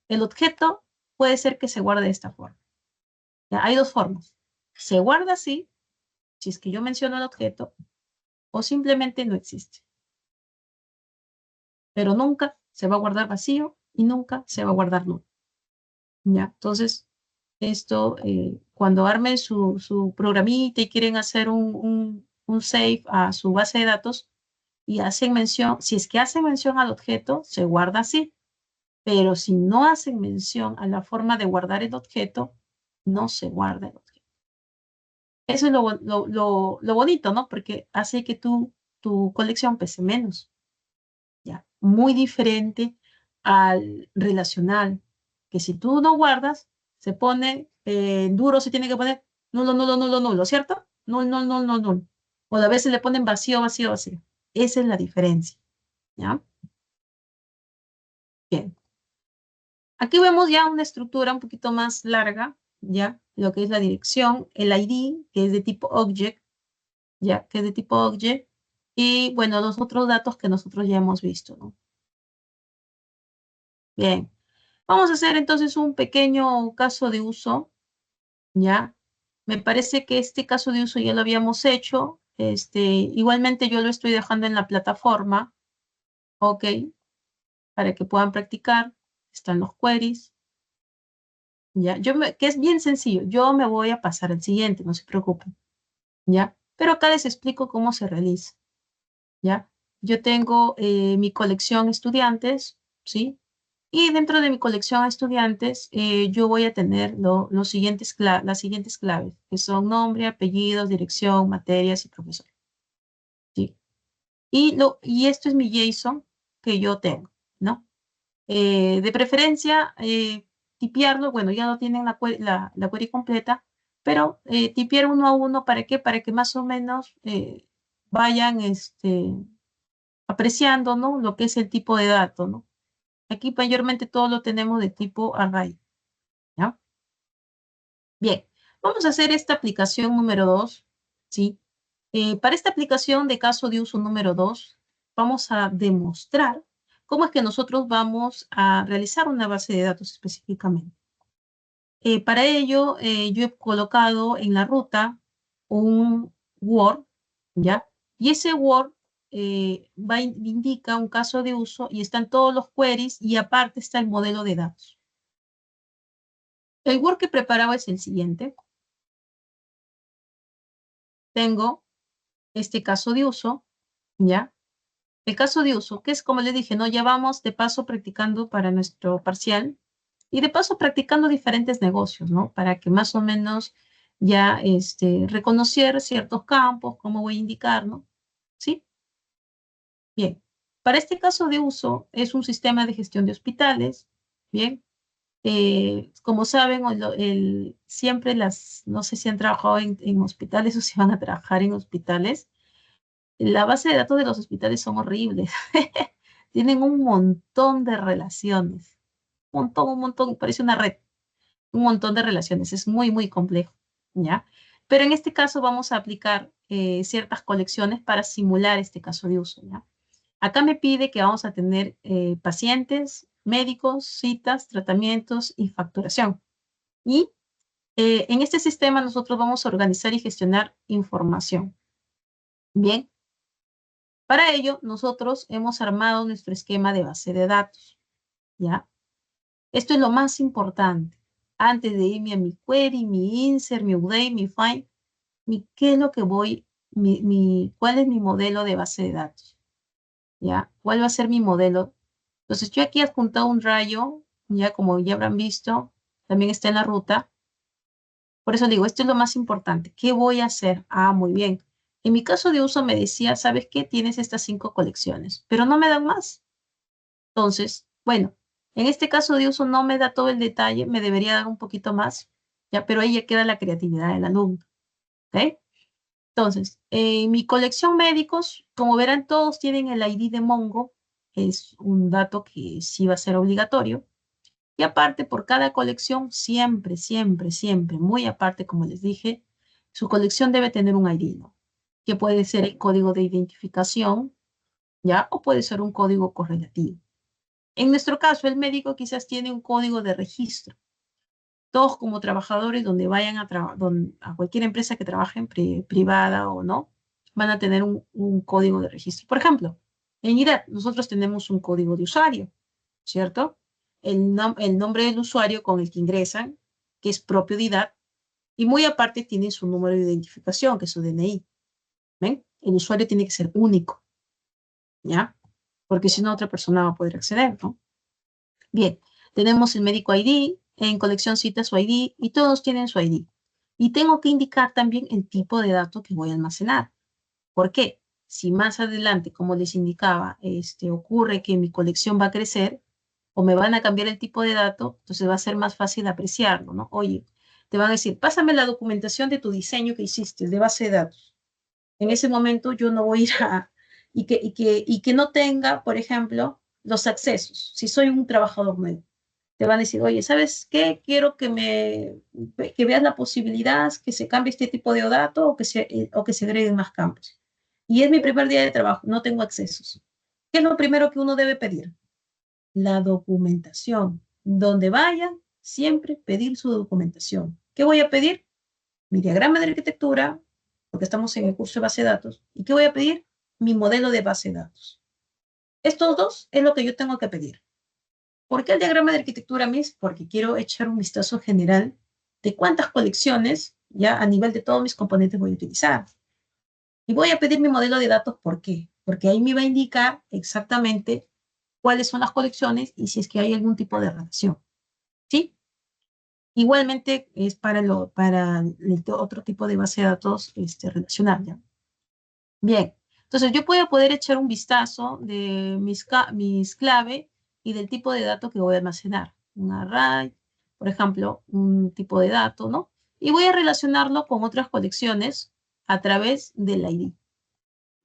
El objeto puede ser que se guarde de esta forma. ¿Ya? Hay dos formas. Se guarda así, si es que yo menciono el objeto, o simplemente no existe. Pero nunca se va a guardar vacío y nunca se va a guardar nulo. ¿Ya? Entonces, esto, cuando armen su programita y quieren hacer un save a su base de datos y hacen mención, si es que hacen mención al objeto, se guarda así. Pero si no hacen mención a la forma de guardar el objeto, no se guarda el objeto. Eso es lo bonito, ¿no? Porque hace que tu colección pese menos. ¿Ya? Muy diferente al relacional, que si tú no guardas, se pone duro, se tiene que poner nulo, nulo, nulo, nulo, ¿cierto? Nulo, nulo, nulo, nulo, nulo. O a veces le ponen vacío, vacío, vacío. Esa es la diferencia, ¿ya? Bien. Aquí vemos ya una estructura un poquito más larga, ¿ya? Lo que es la dirección, el ID, que es de tipo object, ¿ya? Que es de tipo object. Y, bueno, los otros datos que nosotros ya hemos visto, ¿no? Bien. Vamos a hacer entonces un pequeño caso de uso, ¿ya? Me parece que este caso de uso ya lo habíamos hecho. Igualmente yo lo estoy dejando en la plataforma, ¿ok? Para que puedan practicar. Están los queries, ¿ya? Que es bien sencillo. Yo me voy a pasar al siguiente, no se preocupen, ¿ya? Pero acá les explico cómo se realiza, ¿ya? Yo tengo mi colección estudiantes, ¿sí? Y dentro de mi colección a estudiantes, yo voy a tener las siguientes claves, que son nombre, apellidos, dirección, materias y profesor. ¿Sí? Y esto es mi JSON que yo tengo, ¿no? De preferencia, tipearlo, bueno, ya no tienen la query completa, pero tipear uno a uno, ¿para qué? Para que más o menos vayan apreciando, ¿no? Lo que es el tipo de dato, ¿no? Aquí mayormente todo lo tenemos de tipo array, ¿ya? Bien, vamos a hacer esta aplicación número 2, ¿sí? Para esta aplicación de caso de uso número 2, vamos a demostrar cómo es que nosotros vamos a realizar una base de datos específicamente. Para ello, yo he colocado en la ruta un Word, ¿ya? Y ese Word indica un caso de uso y están todos los queries y aparte está el modelo de datos. El Word que preparaba es el siguiente. Tengo este caso de uso, ¿ya? El caso de uso, que es como les dije, ¿no? Ya vamos de paso practicando para nuestro parcial y de paso practicando diferentes negocios, ¿no? Para que más o menos ya reconocer ciertos campos, cómo voy a indicar, ¿no? ¿Sí? Bien. Para este caso de uso es un sistema de gestión de hospitales, ¿bien? Como saben, siempre no sé si han trabajado en hospitales o si van a trabajar en hospitales, la base de datos de los hospitales son horribles. Tienen un montón de relaciones. Un montón, parece una red. Un montón de relaciones. Es muy, muy complejo, ¿ya? Pero en este caso vamos a aplicar ciertas colecciones para simular este caso de uso, ¿ya? Acá me pide que vamos a tener pacientes, médicos, citas, tratamientos y facturación. Y en este sistema nosotros vamos a organizar y gestionar información. Bien, para ello nosotros hemos armado nuestro esquema de base de datos, ¿ya? Esto es lo más importante. Antes de irme a mi query, mi insert, mi update, mi find, ¿qué es lo que cuál es mi modelo de base de datos? ¿Ya? ¿Cuál va a ser mi modelo? Entonces, yo aquí he adjuntado un rayo, ya como ya habrán visto, también está en la ruta. Por eso digo, esto es lo más importante. ¿Qué voy a hacer? Ah, muy bien. En mi caso de uso me decía, ¿sabes qué? Tienes estas 5 colecciones, pero no me dan más. Entonces, bueno, en este caso de uso no me da todo el detalle, me debería dar un poquito más, ya, pero ahí ya queda la creatividad del alumno, ¿ok? Entonces, en mi colección médicos, como verán, todos tienen el ID de Mongo, es un dato que sí va a ser obligatorio. Y aparte, por cada colección, siempre, siempre, siempre, muy aparte, como les dije, su colección debe tener un ID, ¿no? Que puede ser el código de identificación, ¿ya? O puede ser un código correlativo. En nuestro caso, el médico quizás tiene un código de registro. Todos como trabajadores, donde vayan a cualquier empresa que trabajen privada o no, van a tener un código de registro. Por ejemplo, en IRAD nosotros tenemos un código de usuario, ¿cierto? El nombre del usuario con el que ingresan, que es propio de IDAT, y muy aparte tiene su número de identificación, que es su DNI. ¿Ven? El usuario tiene que ser único, ¿ya? Porque si no, otra persona va a poder acceder, ¿no? Bien, tenemos el médico ID, en colección cita su ID, y todos tienen su ID. Y tengo que indicar también el tipo de dato que voy a almacenar. ¿Por qué? Si más adelante, como les indicaba, ocurre que mi colección va a crecer, o me van a cambiar el tipo de dato, entonces va a ser más fácil apreciarlo, ¿no? Oye, te van a decir, pásame la documentación de tu diseño que hiciste, de base de datos. En ese momento yo no voy a ir a... Y que no tenga, por ejemplo, los accesos. Si soy un trabajador nuevo, te van a decir, oye, ¿sabes qué? Quiero que veas la posibilidad que se cambie este tipo de dato o que se agreguen más campos. Y es mi primer día de trabajo, no tengo accesos. ¿Qué es lo primero que uno debe pedir? La documentación. Donde vayan, siempre pedir su documentación. ¿Qué voy a pedir? Mi diagrama de arquitectura, porque estamos en el curso de base de datos. ¿Y qué voy a pedir? Mi modelo de base de datos. Estos dos es lo que yo tengo que pedir. ¿Por qué el diagrama de arquitectura, Miss? Porque quiero echar un vistazo general de cuántas colecciones ya a nivel de todos mis componentes voy a utilizar. Y voy a pedir mi modelo de datos, ¿por qué? Porque ahí me va a indicar exactamente cuáles son las colecciones y si es que hay algún tipo de relación. ¿Sí? Igualmente es para el otro tipo de base de datos relacional, ¿ya? Bien, entonces yo voy a poder echar un vistazo de mis clave y del tipo de dato que voy a almacenar. Un array, por ejemplo, un tipo de dato, ¿no? Y voy a relacionarlo con otras colecciones a través del ID,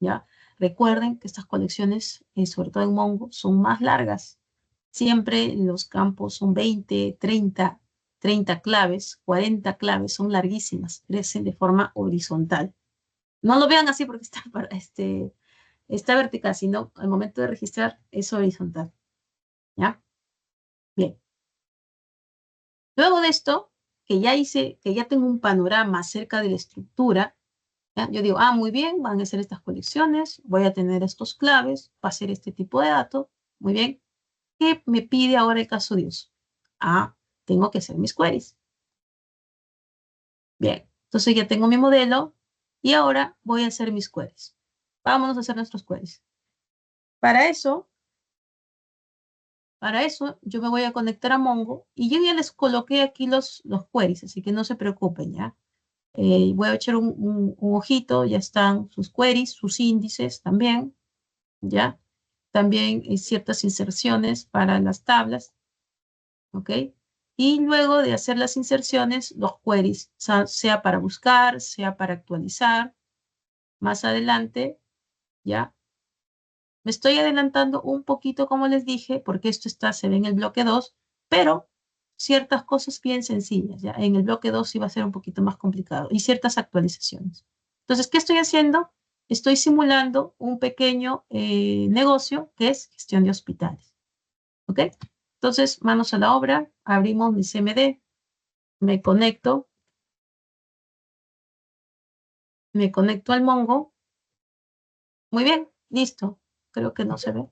¿ya? Recuerden que estas colecciones, sobre todo en Mongo, son más largas. Siempre los campos son 20, 30 claves, 40 claves, son larguísimas, crecen de forma horizontal. No lo vean así porque está vertical, sino al momento de registrar es horizontal. ¿Ya? Bien. Luego de esto, que ya tengo un panorama acerca de la estructura, ¿Ya? Yo digo, muy bien, van a ser estas colecciones, voy a tener estos claves, va a ser este tipo de datos, muy bien. ¿Qué me pide ahora el caso de uso? Tengo que hacer mis queries. Bien, entonces ya tengo mi modelo y ahora voy a hacer mis queries. Vámonos a hacer nuestros queries. Para eso yo me voy a conectar a Mongo y yo ya les coloqué aquí los queries, así que no se preocupen, ¿ya? Voy a echar un ojito, ya están sus queries, sus índices también, ¿ya? También ciertas inserciones para las tablas, ¿ok? Y luego de hacer las inserciones, los queries, sea para buscar, sea para actualizar, más adelante, ¿ya? Me estoy adelantando un poquito, como les dije, porque esto se ve en el bloque 2, pero ciertas cosas bien sencillas, ¿ya? En el bloque 2 sí va a ser un poquito más complicado y ciertas actualizaciones. Entonces, ¿qué estoy haciendo? Estoy simulando un pequeño negocio que es gestión de hospitales, ¿ok? Entonces, manos a la obra, abrimos mi CMD, me conecto al Mongo. Muy bien, listo. Creo que no se ve.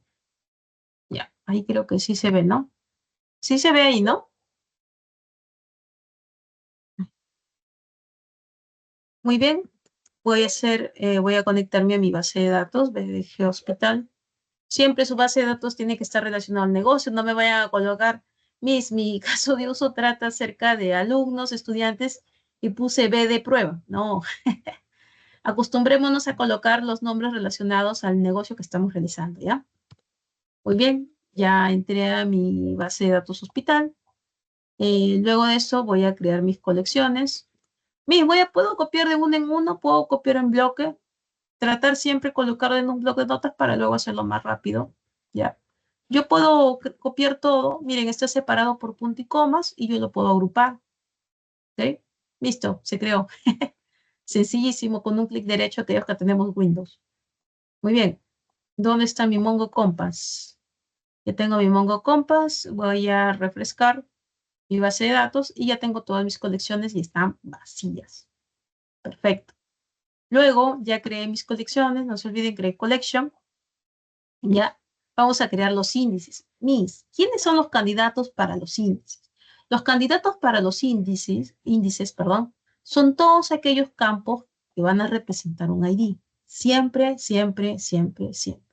Ya, ahí creo que sí se ve, ¿no? Sí se ve ahí, ¿no? Muy bien. Voy a conectarme a mi base de datos, BDG Hospital. Siempre su base de datos tiene que estar relacionado al negocio. No me vayan a colocar, mi caso de uso trata acerca de alumnos, estudiantes, y puse B de prueba. No. Acostumbrémonos a colocar los nombres relacionados al negocio que estamos realizando, ¿ya? Muy bien, ya entré a mi base de datos hospital. Luego de eso voy a crear mis colecciones. Puedo copiar de uno en uno, puedo copiar en bloque, tratar siempre colocarlo en un bloque de notas para luego hacerlo más rápido, ¿ya? Yo puedo copiar todo, miren, está separado por punto y comas y yo lo puedo agrupar, ¿ok? Listo, se creó. Sencillísimo, con un clic derecho, aquellos que tenemos Windows. Muy bien, ¿dónde está mi Mongo Compass? Ya tengo mi Mongo Compass, voy a refrescar mi base de datos y ya tengo todas mis colecciones y están vacías. Perfecto. Luego ya creé mis colecciones, no se olviden, creé collection. Ya vamos a crear los índices. ¿Quiénes son los candidatos para los índices? Los candidatos para los índices, son todos aquellos campos que van a representar un ID. Siempre, siempre, siempre, siempre.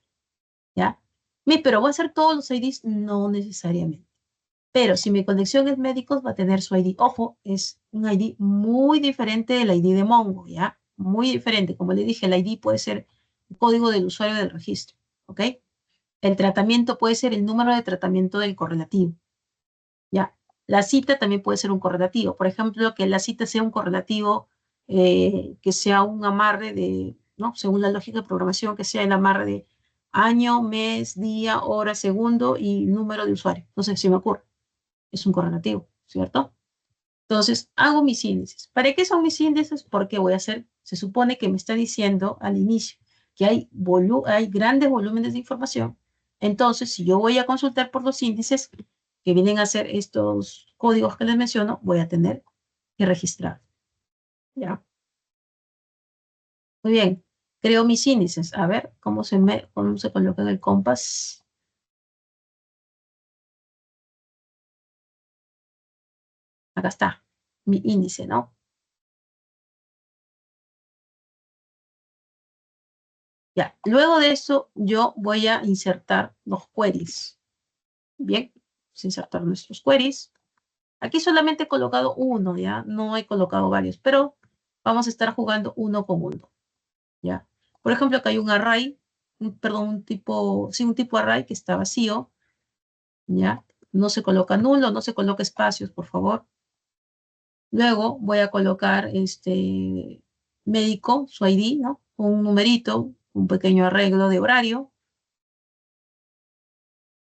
¿Ya? Pero ¿voy a hacer todos los IDs? No necesariamente. Pero si mi colección es médicos, va a tener su ID. Ojo, es un ID muy diferente del ID de Mongo, ¿ya? Muy diferente. Como le dije, el ID puede ser el código del usuario del registro, ¿ok? El tratamiento puede ser el número de tratamiento del correlativo, ¿ya? La cita también puede ser un correlativo. Por ejemplo, que la cita sea un correlativo, que sea un amarre de, ¿no? Según la lógica de programación, que sea el amarre de año, mes, día, hora, segundo y número de usuario. No sé si me ocurre. Es un correlativo, ¿cierto? Entonces, hago mis índices. ¿Para qué son mis índices? Porque voy a hacer, se supone que me está diciendo al inicio que hay grandes volúmenes de información. Entonces, si yo voy a consultar por los índices que vienen a ser estos códigos que les menciono, voy a tener que registrar. ¿Ya? Muy bien. Creo mis índices. A ver, cómo se coloca en el compás. Acá está, mi índice, ¿no? Ya, luego de eso yo voy a insertar los queries. Bien, vamos a insertar nuestros queries. Aquí solamente he colocado uno, ¿ya? No he colocado varios, pero vamos a estar jugando uno con uno, ¿ya? Por ejemplo, acá hay un array, un tipo array que está vacío, ¿ya? No se coloca nulo, no se coloca espacios, por favor. Luego voy a colocar médico, su ID, ¿no? Un numerito, un pequeño arreglo de horario.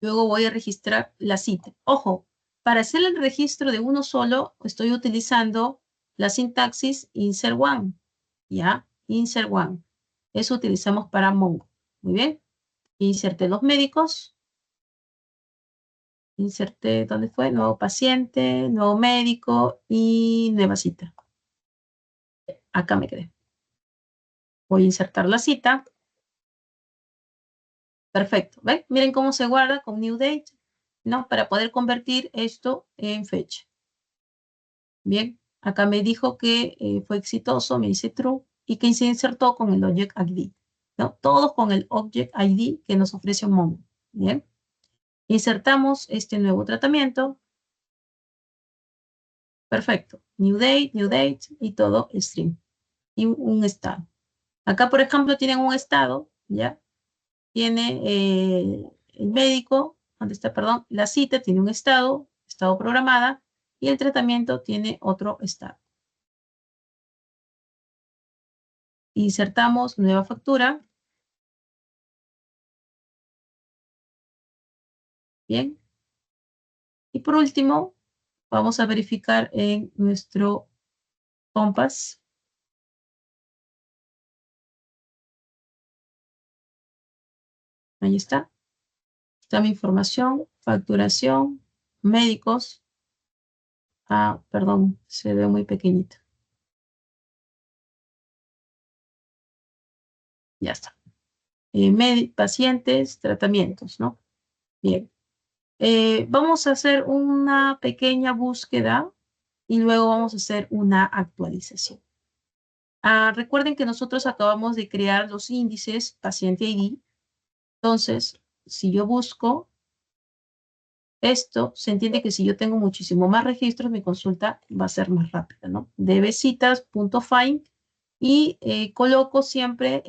Luego voy a registrar la cita. Ojo, para hacer el registro de uno solo, estoy utilizando la sintaxis insert one. ¿Ya? Insert one. Eso utilizamos para Mongo. Muy bien. Inserté los médicos. Inserté, ¿dónde fue? Nuevo paciente, nuevo médico y nueva cita. Acá me quedé. Voy a insertar la cita. Perfecto. ¿Ven? Miren cómo se guarda con new date, ¿no? Para poder convertir esto en fecha. Bien. Acá me dijo que fue exitoso, me dice true, y que se insertó con el Object ID, ¿no? Todos con el Object ID que nos ofrece Mongo. Bien. Insertamos este nuevo tratamiento. Perfecto. New date y todo string. Y un estado. Acá, por ejemplo, tienen un estado, ¿ya? Tiene el médico, ¿dónde está? Perdón, la cita tiene un estado programada, y el tratamiento tiene otro estado. Insertamos nueva factura. Bien. Y por último, vamos a verificar en nuestro Compass. Ahí está. Está mi información, facturación, médicos. Ah, perdón, se ve muy pequeñito. Ya está. Pacientes, tratamientos, ¿no? Bien. Vamos a hacer una pequeña búsqueda y luego vamos a hacer una actualización. Recuerden que nosotros acabamos de crear los índices paciente ID. Entonces, si yo busco esto, se entiende que si yo tengo muchísimo más registros, mi consulta va a ser más rápida, ¿no? dbcitas.find y coloco siempre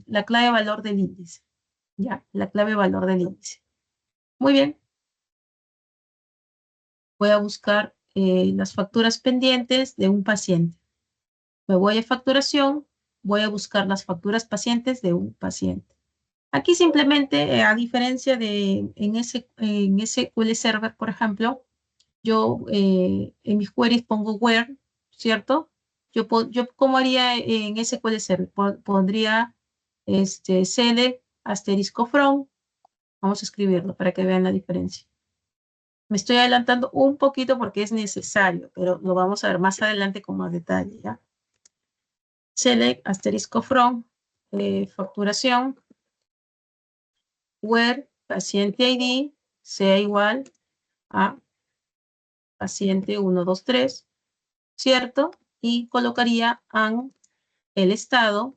la clave valor del índice. Ya, la clave valor del índice. Muy bien. Voy a buscar las facturas pendientes de un paciente. Me voy a facturación, voy a buscar las facturas pacientes de un paciente. Aquí simplemente, a diferencia de en SQL Server, por ejemplo, yo en mis queries pongo where, ¿cierto? Yo ¿cómo haría en SQL Server? Pondría select asterisco from. Vamos a escribirlo para que vean la diferencia. Me estoy adelantando un poquito porque es necesario, pero lo vamos a ver más adelante con más detalle, ¿ya? Select asterisco from, facturación, where paciente ID sea igual a paciente 123, ¿cierto? Y colocaría el estado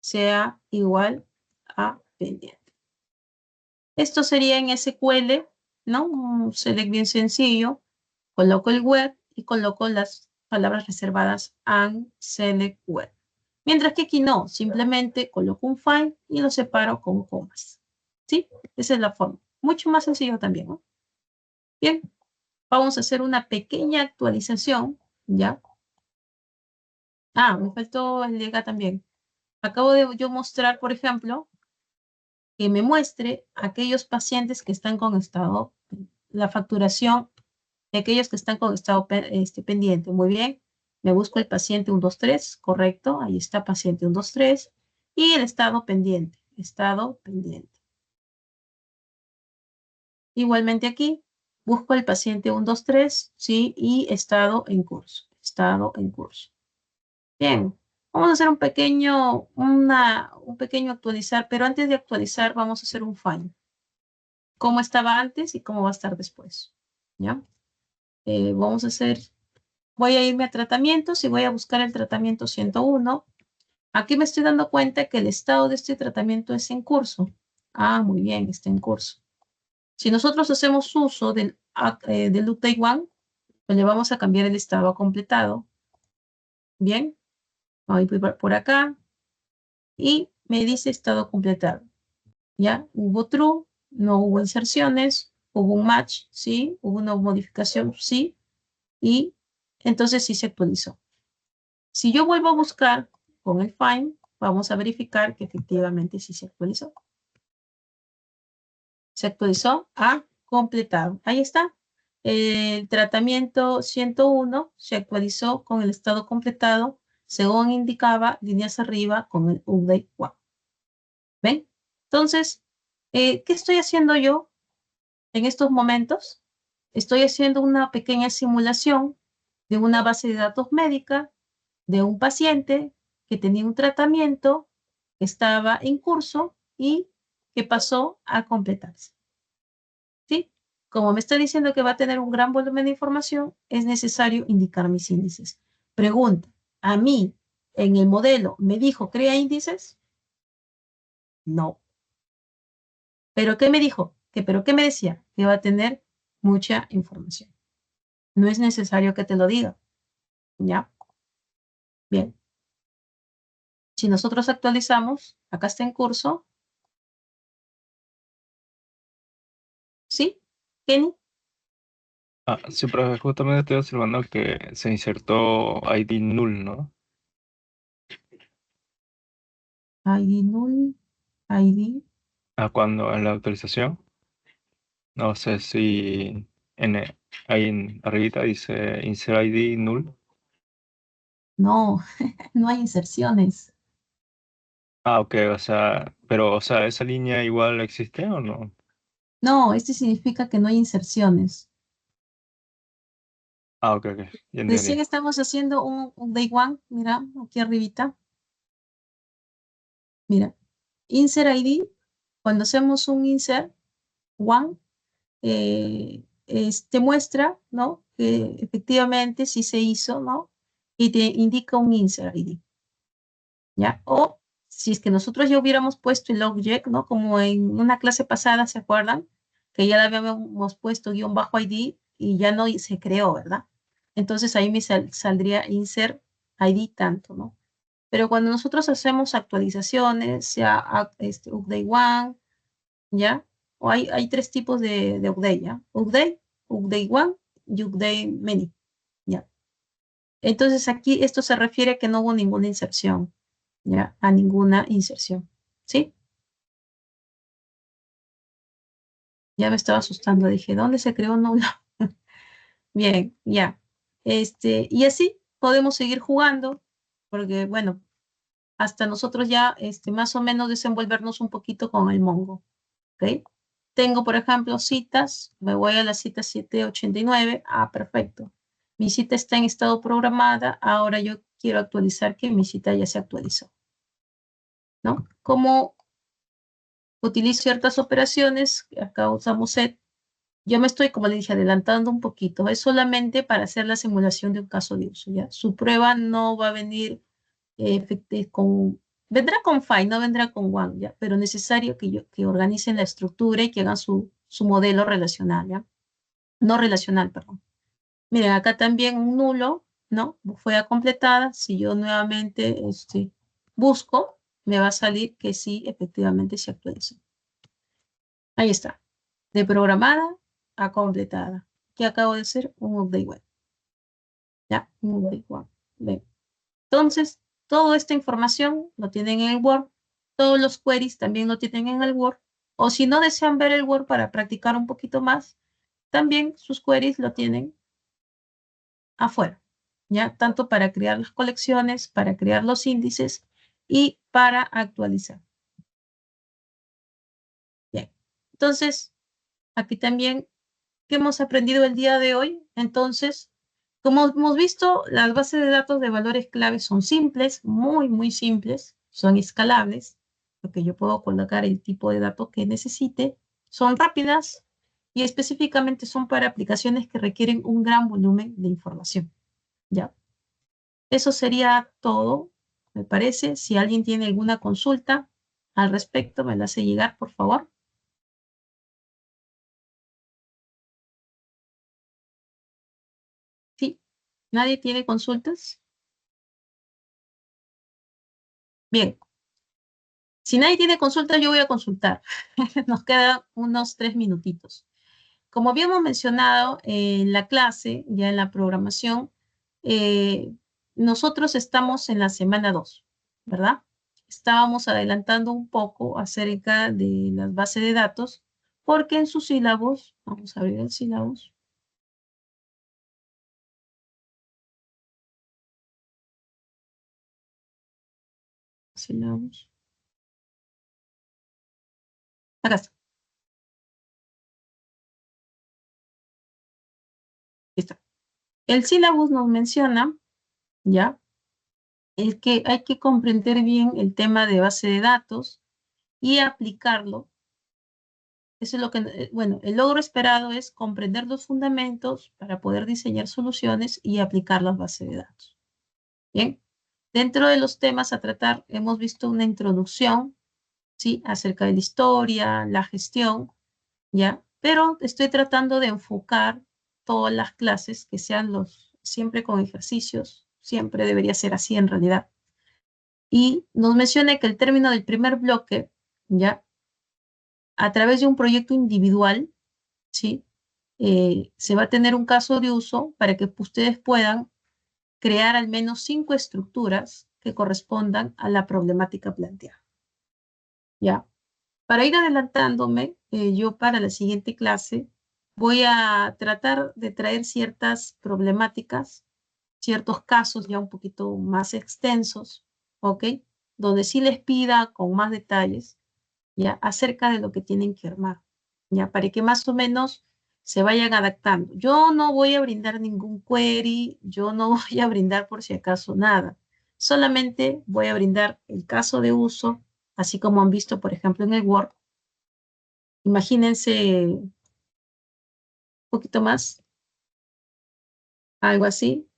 sea igual a pendiente. Esto sería en SQL, ¿no? Un select bien sencillo. Coloco el where y coloco las palabras reservadas select where. Mientras que aquí no, simplemente coloco un find y lo separo con comas. ¿Sí? Esa es la forma. Mucho más sencillo también, ¿no? Bien, vamos a hacer una pequeña actualización, ¿ya? Me faltó el de acá también. Acabo de yo mostrar, por ejemplo, que me muestre aquellos pacientes que están con estado, la facturación de aquellos que están con estado pendiente. Muy bien. Me busco el paciente 123, correcto. Ahí está paciente 123. Y el estado pendiente. Estado pendiente. Igualmente aquí, busco el paciente 123, ¿sí? Y estado en curso. Estado en curso. Bien. Vamos a hacer un pequeño actualizar, pero antes de actualizar vamos a hacer un find. Cómo estaba antes y cómo va a estar después. ¿Ya? Vamos a hacer, voy a irme a tratamientos y voy a buscar el tratamiento 101. Aquí me estoy dando cuenta que el estado de este tratamiento es en curso. Muy bien, está en curso. Si nosotros hacemos uso del update one, pues le vamos a cambiar el estado a completado. Bien, voy por acá y me dice estado completado. ¿Ya? Hubo true, no hubo inserciones, hubo un match, sí, hubo una modificación, sí, y entonces sí se actualizó. Si yo vuelvo a buscar con el find, vamos a verificar que efectivamente sí se actualizó. Se actualizó a completado. Ahí está. El tratamiento 101 se actualizó con el estado completado, según indicaba líneas arriba con el update one. ¿Ven? Entonces, ¿qué estoy haciendo yo en estos momentos? Estoy haciendo una pequeña simulación de una base de datos médica de un paciente que tenía un tratamiento, que estaba en curso y que pasó a completarse. ¿Sí? Como me está diciendo que va a tener un gran volumen de información, es necesario indicar mis índices. Pregunta, ¿a mí en el modelo me dijo crea índices? No. ¿Pero qué me dijo? ¿Pero qué me decía? Que va a tener mucha información. No es necesario que te lo diga. ¿Ya? Bien. Si nosotros actualizamos, acá está en curso. ¿Sí? ¿Kenny? Sí, pero justamente estoy observando que se insertó ID null, ¿no? ID null, ID. Cuando en la actualización, no sé si ahí en arribita dice insert ID null. No, no hay inserciones. Ok, o sea, pero, o sea, ¿esa línea igual existe o no? No, este significa que no hay inserciones. Ok, ya Recién entendí. estamos haciendo un day one, mira, aquí arribita. Mira, insert ID, cuando hacemos un insert one, te muestra, ¿no? Que efectivamente sí se hizo, ¿no? Y te indica un insert ID, ¿ya? O si es que nosotros ya hubiéramos puesto el object, ¿no? Como en una clase pasada, ¿se acuerdan? Que ya le habíamos puesto guión bajo ID y ya no se creó, ¿verdad? Entonces ahí me saldría insert ID tanto, ¿no? Pero cuando nosotros hacemos actualizaciones, sea update one, ¿ya? O hay tres tipos de update, ¿ya? Update one y update many, ¿ya? Entonces aquí esto se refiere a que no hubo ninguna inserción, ¿ya? A ninguna inserción, ¿sí? Ya me estaba asustando, dije, ¿dónde se creó nulo? Bien, ya. Y así podemos seguir jugando, porque bueno, hasta nosotros ya más o menos desenvolvernos un poquito con el Mongo, ¿ok? Tengo, por ejemplo, citas, me voy a la cita 789, perfecto. Mi cita está en estado programada, ahora yo quiero actualizar que mi cita ya se actualizó, ¿no? Como utilizo ciertas operaciones, acá usamos set, yo me estoy, como le dije, adelantando un poquito, es solamente para hacer la simulación de un caso de uso, ¿ya? Su prueba no va a venir vendrá con File, no vendrá con One, ¿ya? Pero necesario que organicen la estructura y que hagan su modelo relacional, ¿ya? No relacional, perdón. Miren, acá también un nulo, ¿no? Fue completada. Si yo nuevamente busco, me va a salir que sí, efectivamente se actualizó. Ahí está. De programada a completada. ¿Qué acabo de hacer? Un update web. ¿Ya? Un update web. Ven. Entonces, toda esta información lo tienen en el Word. Todos los queries también lo tienen en el Word. O si no desean ver el Word para practicar un poquito más, también sus queries lo tienen afuera, ¿ya? Tanto para crear las colecciones, para crear los índices y para actualizar. Bien. Entonces, aquí también, ¿qué hemos aprendido el día de hoy? Entonces, como hemos visto, las bases de datos de valores clave son simples, muy, muy simples, son escalables, porque yo puedo colocar el tipo de dato que necesite, son rápidas y específicamente son para aplicaciones que requieren un gran volumen de información, ¿ya? Eso sería todo, me parece. Si alguien tiene alguna consulta al respecto, me la hace llegar, por favor. Sí, ¿nadie tiene consultas? Bien, si nadie tiene consultas, yo voy a consultar. Nos quedan unos 3 minutitos. Como habíamos mencionado en la clase, ya en la programación, eh, nosotros estamos en la semana 2, ¿verdad? Estábamos adelantando un poco acerca de las bases de datos, porque en sus sílabos, vamos a abrir el sílabos, sílabos, acá está, aquí está. El sílabus nos menciona, ¿ya? es que hay que comprender bien el tema de base de datos y aplicarlo. Eso es lo que, bueno, el logro esperado es comprender los fundamentos para poder diseñar soluciones y aplicar las bases de datos. Bien, dentro de los temas a tratar hemos visto una introducción, ¿sí? Acerca de la historia, la gestión, ¿ya? Pero estoy tratando de enfocar todas las clases que sean siempre con ejercicios, siempre debería ser así en realidad. Y nos menciona que el término del primer bloque, ¿ya? A través de un proyecto individual, ¿sí? Se va a tener un caso de uso para que ustedes puedan crear al menos 5 estructuras que correspondan a la problemática planteada. ¿Ya? Para ir adelantándome, yo para la siguiente clase voy a tratar de traer ciertas problemáticas, ciertos casos ya un poquito más extensos, ¿ok? Donde sí les pida con más detalles, ¿ya? Acerca de lo que tienen que armar, ¿ya? Para que más o menos se vayan adaptando. Yo no voy a brindar ningún query, yo no voy a brindar por si acaso nada. Solamente voy a brindar el caso de uso, así como han visto, por ejemplo, en el Word. Imagínense un poquito más, algo así.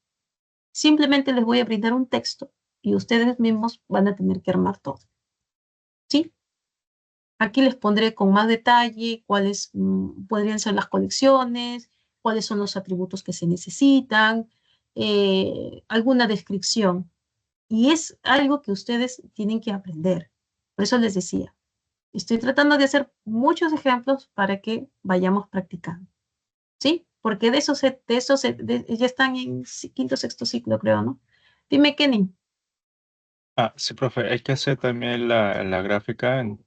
Simplemente les voy a brindar un texto y ustedes mismos van a tener que armar todo. ¿Sí? Aquí les pondré con más detalle cuáles podrían ser las colecciones, cuáles son los atributos que se necesitan, alguna descripción. Y es algo que ustedes tienen que aprender. Por eso les decía, estoy tratando de hacer muchos ejemplos para que vayamos practicando. ¿Sí? Porque ya están en quinto, sexto ciclo, creo, ¿no? Dime, Kenny. Ah, sí, profe, hay que hacer también la gráfica. O sea,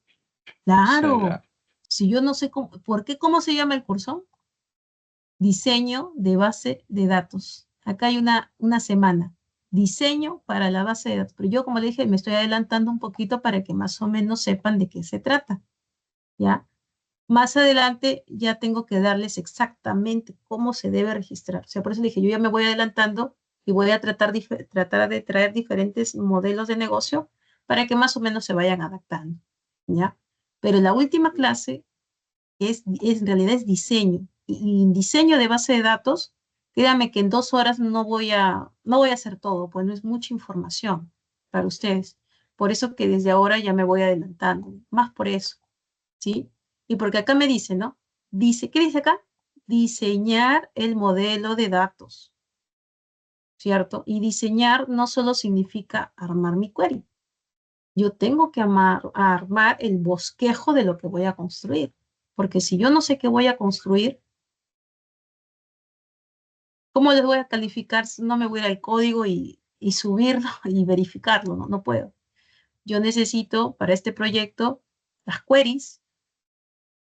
Claro. Si yo no sé ¿cómo se llama el curso? Diseño de base de datos. Acá hay una semana. Diseño para la base de datos. Pero yo, como le dije, me estoy adelantando un poquito para que más o menos sepan de qué se trata. ¿Ya? Más adelante ya tengo que darles exactamente cómo se debe registrar. O sea, por eso le dije, yo ya me voy adelantando y voy a tratar de traer diferentes modelos de negocio para que más o menos se vayan adaptando. ¿Ya? Pero la última clase en realidad es diseño. Y en diseño de base de datos, créanme que en 2 horas no voy a hacer todo, pues no es mucha información para ustedes. Por eso que desde ahora ya me voy adelantando, más por eso, ¿sí? Y porque acá me dice, ¿no? ¿Qué dice acá? Diseñar el modelo de datos, ¿cierto? Y diseñar no solo significa armar mi query. Yo tengo que armar el bosquejo de lo que voy a construir. Porque si yo no sé qué voy a construir, ¿cómo les voy a calificar si no me voy a ir al código y subirlo y verificarlo? No, no puedo. Yo necesito para este proyecto las queries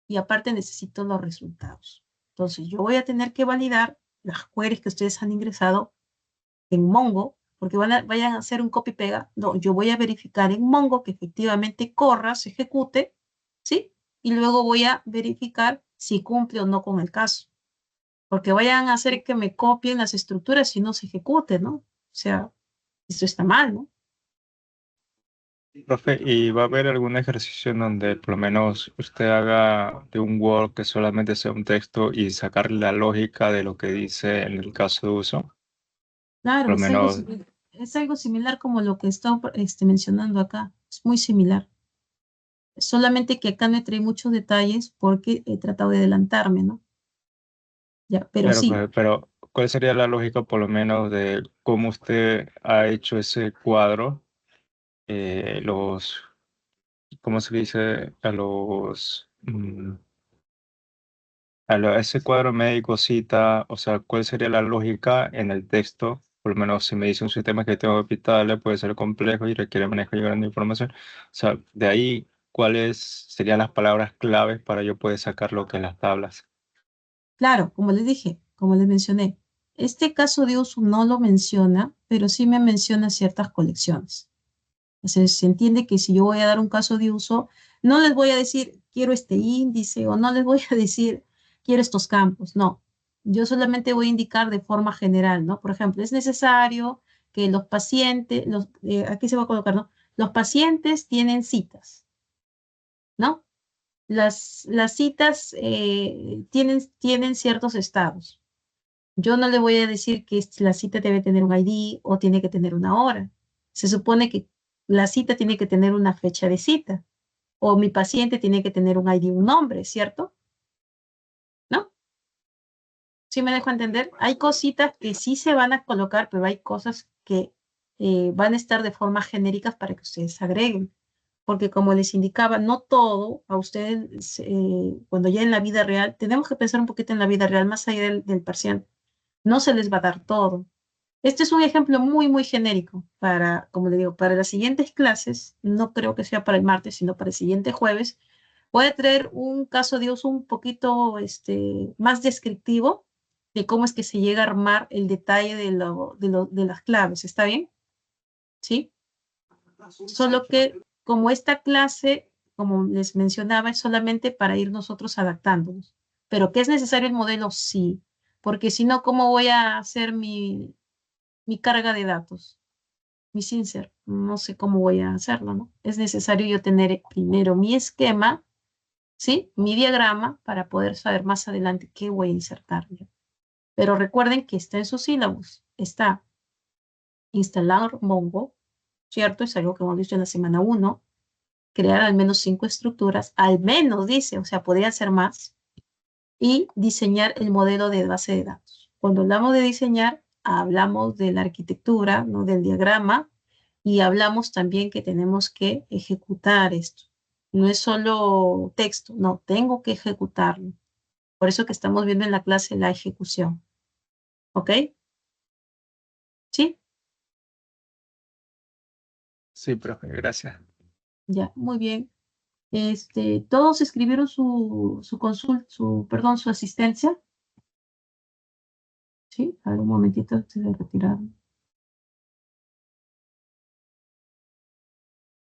y aparte necesito los resultados. Entonces yo voy a tener que validar las queries que ustedes han ingresado en Mongo, porque vayan a hacer un copy-pega. No, yo voy a verificar en Mongo que efectivamente corra, se ejecute, ¿sí? Y luego voy a verificar si cumple o no con el caso. Porque vayan a hacer que me copien las estructuras y no se ejecute, ¿no? O sea, eso está mal, ¿no? profe, ¿y va a haber algún ejercicio en donde por lo menos usted haga de un Word que solamente sea un texto y sacar la lógica de lo que dice en el caso de uso? Claro, Por lo menos, es algo similar como lo que está mencionando acá. Es muy similar. Solamente que acá no trae muchos detalles porque he tratado de adelantarme, ¿no? Ya, pero claro, sí, profe, pero ¿cuál sería la lógica por lo menos de cómo usted ha hecho ese cuadro? Los, ¿cómo se dice? A ese cuadro médico cita, o sea, ¿cuál sería la lógica en el texto? Por lo menos si me dice un sistema que tengo que hospitales puede ser complejo y requiere manejo de gran información. O sea, de ahí, ¿cuáles serían las palabras claves para yo poder sacar lo que en las tablas? claro, como les dije, como les mencioné, este caso de uso no lo menciona, pero sí me menciona ciertas colecciones. Entonces, se entiende que si yo voy a dar un caso de uso, no les voy a decir, quiero este índice o no les voy a decir, quiero estos campos. No, yo solamente voy a indicar de forma general, ¿no? Por ejemplo, es necesario que los pacientes, aquí se va a colocar, ¿no? Los pacientes tienen citas, ¿no? Las citas tienen ciertos estados. Yo no le voy a decir que la cita debe tener un ID o tiene que tener una hora. Se supone que la cita tiene que tener una fecha de cita. O mi paciente tiene que tener un ID, un nombre, ¿cierto? ¿No? ¿Sí me dejo entender? Hay cositas que sí se van a colocar, pero hay cosas que van a estar de forma genéricas para que ustedes agreguen. Porque como les indicaba, no todo a ustedes, cuando ya en la vida real, tenemos que pensar un poquito en la vida real, más allá del parcial. No se les va a dar todo. Este es un ejemplo muy, muy genérico para, como le digo, para las siguientes clases, no creo que sea para el martes, sino para el siguiente jueves. Voy a traer un caso de uso un poquito más descriptivo de cómo es que se llega a armar el detalle de las claves. ¿Está bien? ¿Sí? Solo que como esta clase, como les mencionaba, es solamente para ir nosotros adaptándonos. Pero que es necesario el modelo, sí. Porque si no, ¿cómo voy a hacer mi carga de datos? Mi insert. No sé cómo voy a hacerlo, ¿no? Es necesario yo tener primero mi esquema, ¿sí? Mi diagrama para poder saber más adelante qué voy a insertar. Pero recuerden que está en sus sílabos. Está instalar Mongo, ¿cierto? Es algo que hemos visto en la semana 1. Crear al menos 5 estructuras, al menos dice, o sea, podría ser más. Y diseñar el modelo de base de datos. Cuando hablamos de diseñar, hablamos de la arquitectura, ¿no? Del diagrama, y hablamos también que tenemos que ejecutar esto. No es solo texto, no, tengo que ejecutarlo. Por eso que estamos viendo en la clase la ejecución. ¿Ok? ¿Sí? Sí, profe, gracias. Ya, muy bien. ¿Todos escribieron su consulta, perdón, su asistencia? Sí, a ver, un momentito antes de retirar.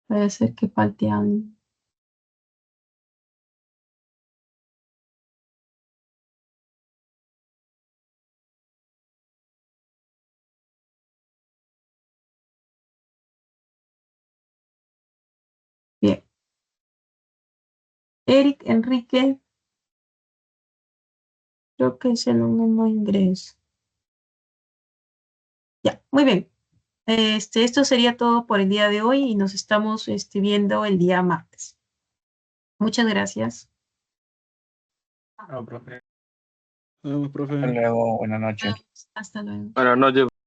Puede ser que falte algo. Bien. Eric Enrique, creo que es el no ingreso. Ya, muy bien. Esto sería todo por el día de hoy y nos estamos viendo el día martes. Muchas gracias. No, profe. Nos vemos, profe. Hasta luego, buenas noches. Hasta luego. Buenas noches.